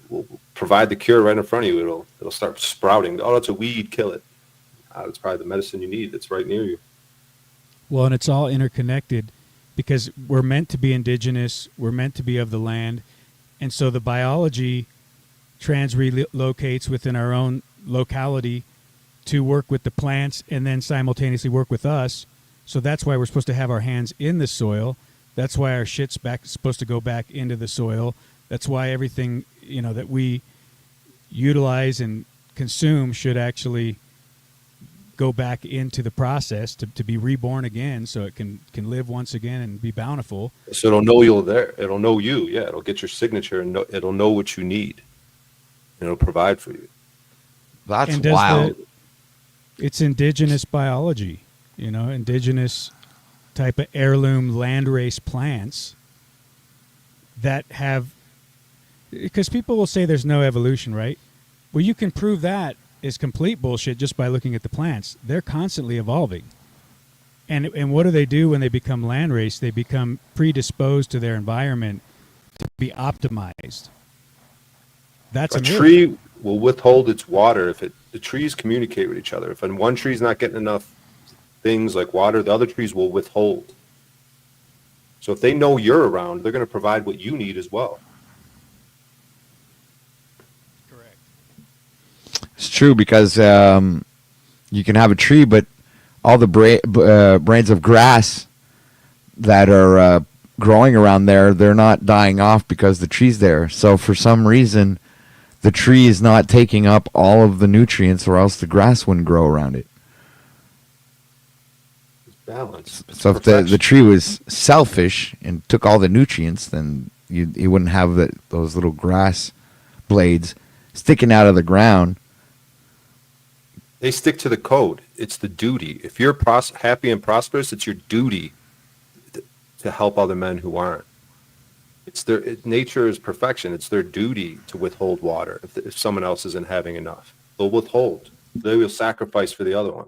E: provide the cure right in front of you. It'll start sprouting. Oh, that's a weed, kill it. It's probably the medicine you need that's right near you.
H: Well, and it's all interconnected because we're meant to be indigenous. We're meant to be of the land. And so the biology translocates within our own locality to work with the plants and then simultaneously work with us. So that's why we're supposed to have our hands in the soil. That's why our shit's supposed to go back into the soil. That's why everything, that we utilize and consume should actually go back into the process to be reborn again so it can live once again and be bountiful.
E: So it'll know you're there. It'll know you. Yeah, it'll get your signature and it'll know what you need. And it'll provide for you.
D: That's wild.
H: It's indigenous biology, indigenous type of heirloom landrace plants that have... Because people will say there's no evolution, right? Well, you can prove that is complete bullshit just by looking at the plants. They're constantly evolving. And what do they do when they become landrace? They become predisposed to their environment to be optimized. That's
E: a tree will withhold its water if the trees communicate with each other. If one tree's not getting enough things like water, the other trees will withhold. So if they know you're around, they're going to provide what you need as well.
D: It's true because you can have a tree, but all the brands of grass that are growing around there, they're not dying off because the tree's there. So for some reason, the tree is not taking up all of the nutrients, or else the grass wouldn't grow around it.
E: It's balance.
D: So if the tree was selfish and took all the nutrients, then you wouldn't have those little grass blades sticking out of the ground.
E: They stick to the code. It's the duty. If you're happy and prosperous, it's your duty to help other men who aren't. Nature is perfection. It's their duty to withhold water if someone else isn't having enough. They'll withhold. They will sacrifice for the other one.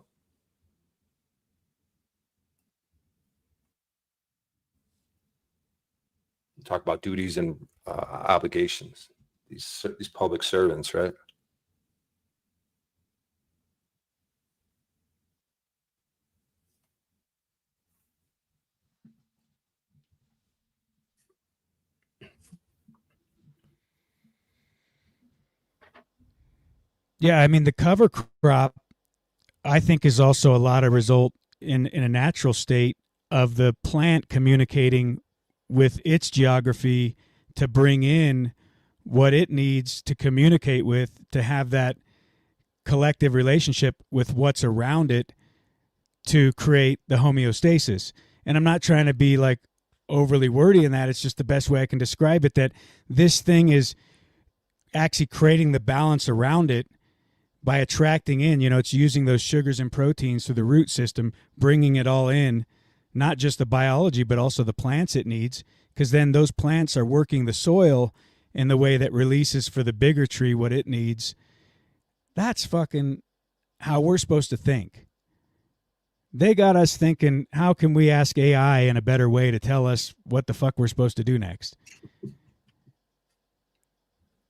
E: Talk about duties and obligations. These public servants, right?
H: Yeah, I mean, the cover crop, I think, is also a lot of result in a natural state of the plant communicating with its geography to bring in what it needs to communicate with, to have that collective relationship with what's around it to create the homeostasis. And I'm not trying to be like overly wordy in that. It's just the best way I can describe it, that this thing is actually creating the balance around it by attracting in, it's using those sugars and proteins through the root system, bringing it all in, not just the biology, but also the plants it needs, because then those plants are working the soil in the way that releases for the bigger tree what it needs. That's fucking how we're supposed to think. They got us thinking, how can we ask AI in a better way to tell us what the fuck we're supposed to do next?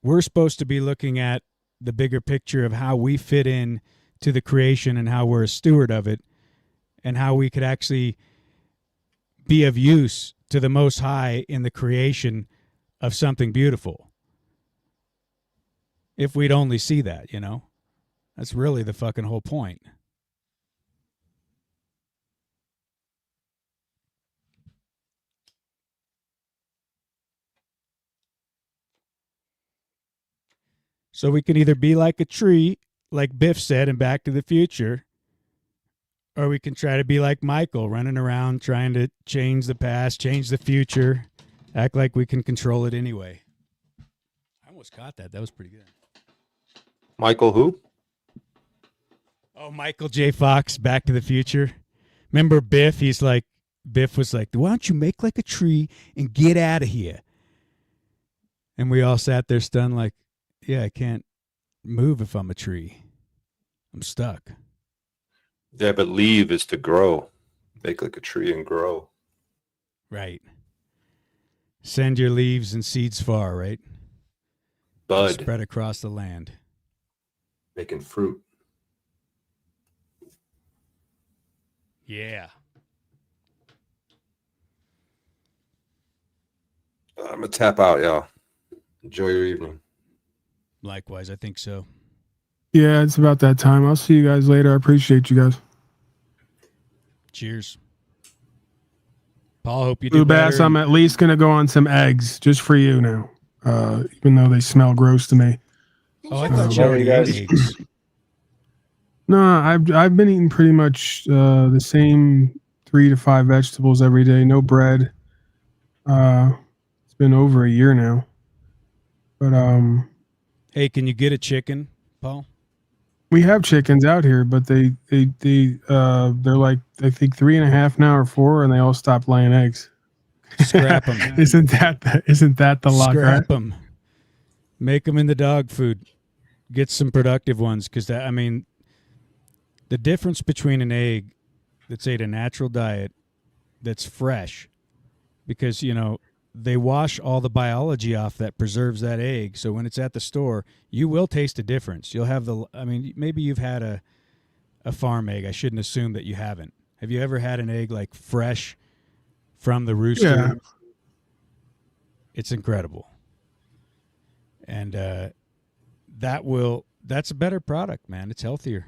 H: We're supposed to be looking at the bigger picture of how we fit in to the creation and how we're a steward of it and how we could actually be of use to the Most High in the creation of something beautiful. If we'd only see that, you know, that's really the fucking whole point. So we can either be like a tree, like Biff said in Back to the Future, or we can try to be like Michael, running around trying to change the past, change the future, act like we can control it anyway. I almost caught that. That was pretty good.
E: Michael who?
H: Oh, Michael J. Fox, Back to the Future. Remember Biff? Biff was like, why don't you make like a tree and get out of here? And we all sat there stunned like, yeah, I can't move if I'm a tree. I'm stuck.
E: Yeah, but leave is to grow. Make like a tree and grow.
H: Right. Send your leaves and seeds far, right?
E: Bud.
H: Spread across the land.
E: Making fruit.
H: Yeah.
E: I'm going to tap out, y'all. Enjoy your evening.
H: Likewise, I think so.
A: Yeah, it's about that time. I'll see you guys later. I appreciate you guys.
H: Cheers. Paul, hope you do
A: Blue Bass,
H: better.
A: I'm at least going to go on some eggs just for you now, even though they smell gross to me.
H: Oh, I thought you already ate eggs.
A: No, I've been eating pretty much the same 3 to 5 vegetables every day. No bread. It's been over a year now. But
H: hey, can you get a chicken, Paul?
A: we have chickens out here, but they're like I think 3.5 now or 4, and they all stopped laying eggs.
H: Scrap them.
A: Isn't that the luck?
H: Scrap
A: Right?
H: them. Make them into dog food. Get some productive ones, because the difference between an egg that's ate a natural diet that's fresh, because they wash all the biology off that preserves that egg. So when it's at the store, you will taste a difference. You'll have maybe you've had a farm egg. I shouldn't assume that you haven't. Have you ever had an egg like fresh from the rooster?
A: Yeah.
H: It's incredible. And that's a better product, man. It's healthier.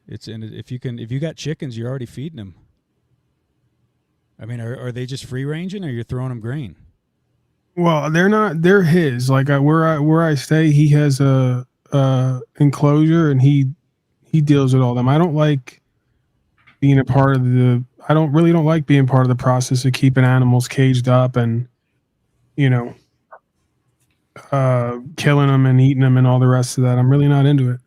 H: If you got chickens, you're already feeding them. I mean, are they just free ranging, or you're throwing them grain?
A: Well, they're not. They're his. Like where I stay, he has a enclosure, and he deals with all them. I don't like being a part of the. I don't like being part of the process of keeping animals caged up and, killing them and eating them and all the rest of that. I'm really not into it.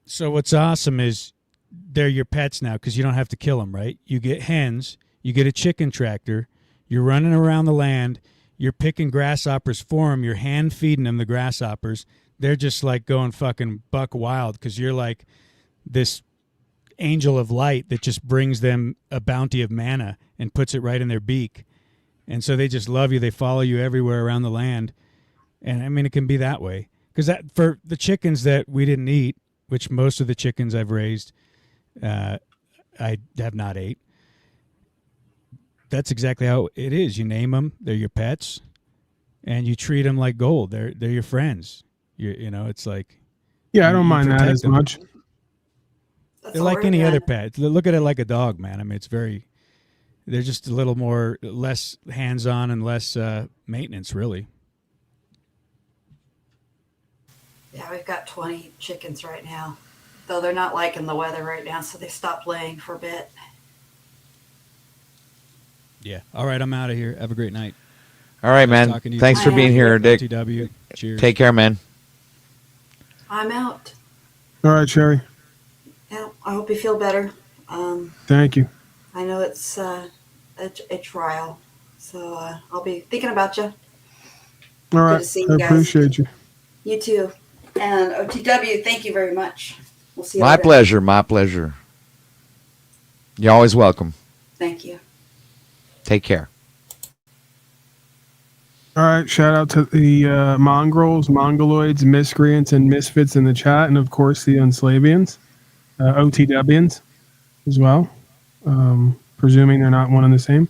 H: So what's awesome is they're your pets now, because you don't have to kill them, right? You get hens, you get a chicken tractor, you're running around the land, you're picking grasshoppers for them, you're hand feeding them the grasshoppers. They're just like going fucking buck wild, because you're like this angel of light that just brings them a bounty of manna and puts it right in their beak. And so they just love you. They follow you everywhere around the land. And I mean, it can be that way. Because that, for the chickens that we didn't eat, which most of the chickens I've raised, I have not ate. That's exactly how it is. You name them, they're your pets, and you treat them like gold. They're your friends. It's like,
A: Yeah, I don't mind that
H: protect
A: as
H: them.
A: much.
H: They're like any other pet. Look at it like a dog, man. I mean, they're just a little less hands-on and less maintenance, really.
C: Yeah, we've got 20 chickens right now, though they're not liking the weather right now, so they stopped laying for a bit.
H: Yeah. All right, I'm out of here. Have a great night.
D: All right,
H: Nice
D: man.
H: talking to you.
D: Thanks for being here, Dick.
H: OTW. Cheers.
D: Take care, man.
C: I'm out.
A: All right, Sherry.
C: Yeah, I hope you feel better.
A: Thank you.
C: I know it's a trial, so I'll be thinking about you.
A: All right.
C: to see you
A: I
C: guys.
A: appreciate you.
C: You too. And OTW, thank you very much. We'll see you
D: My
C: later.
D: pleasure. My pleasure. You're always welcome.
C: Thank you.
D: Take care.
A: All right, shout out to the mongrels, mongoloids, miscreants, and misfits in the chat, and of course the Unslavians, OTWians as well. Presuming they're not one and the same.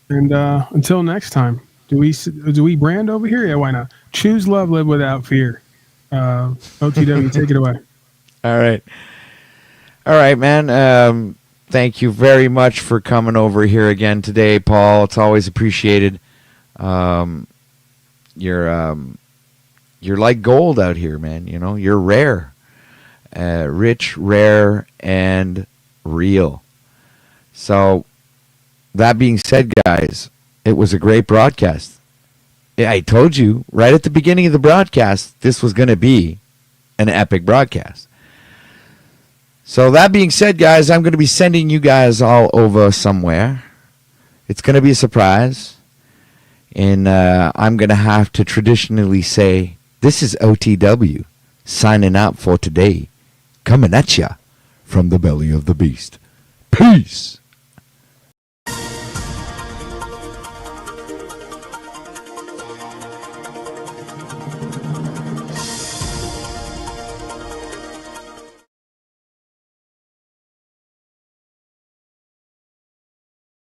A: And until next time, do we brand over here? Yeah, why not? Choose love, live without fear. OTW, take it away.
D: All right, man. Thank you very much for coming over here again today, Paul. It's always appreciated. You're like gold out here, man. You know, you're rare, rich, rare, and real. So, that being said, guys, it was a great broadcast. I told you right at the beginning of the broadcast this was going to be an epic broadcast. So that being said, guys, I'm going to be sending you guys all over somewhere. It's going to be a surprise. And I'm going to have to traditionally say, this is OTW signing out for today. Coming at ya from the belly of the beast. Peace.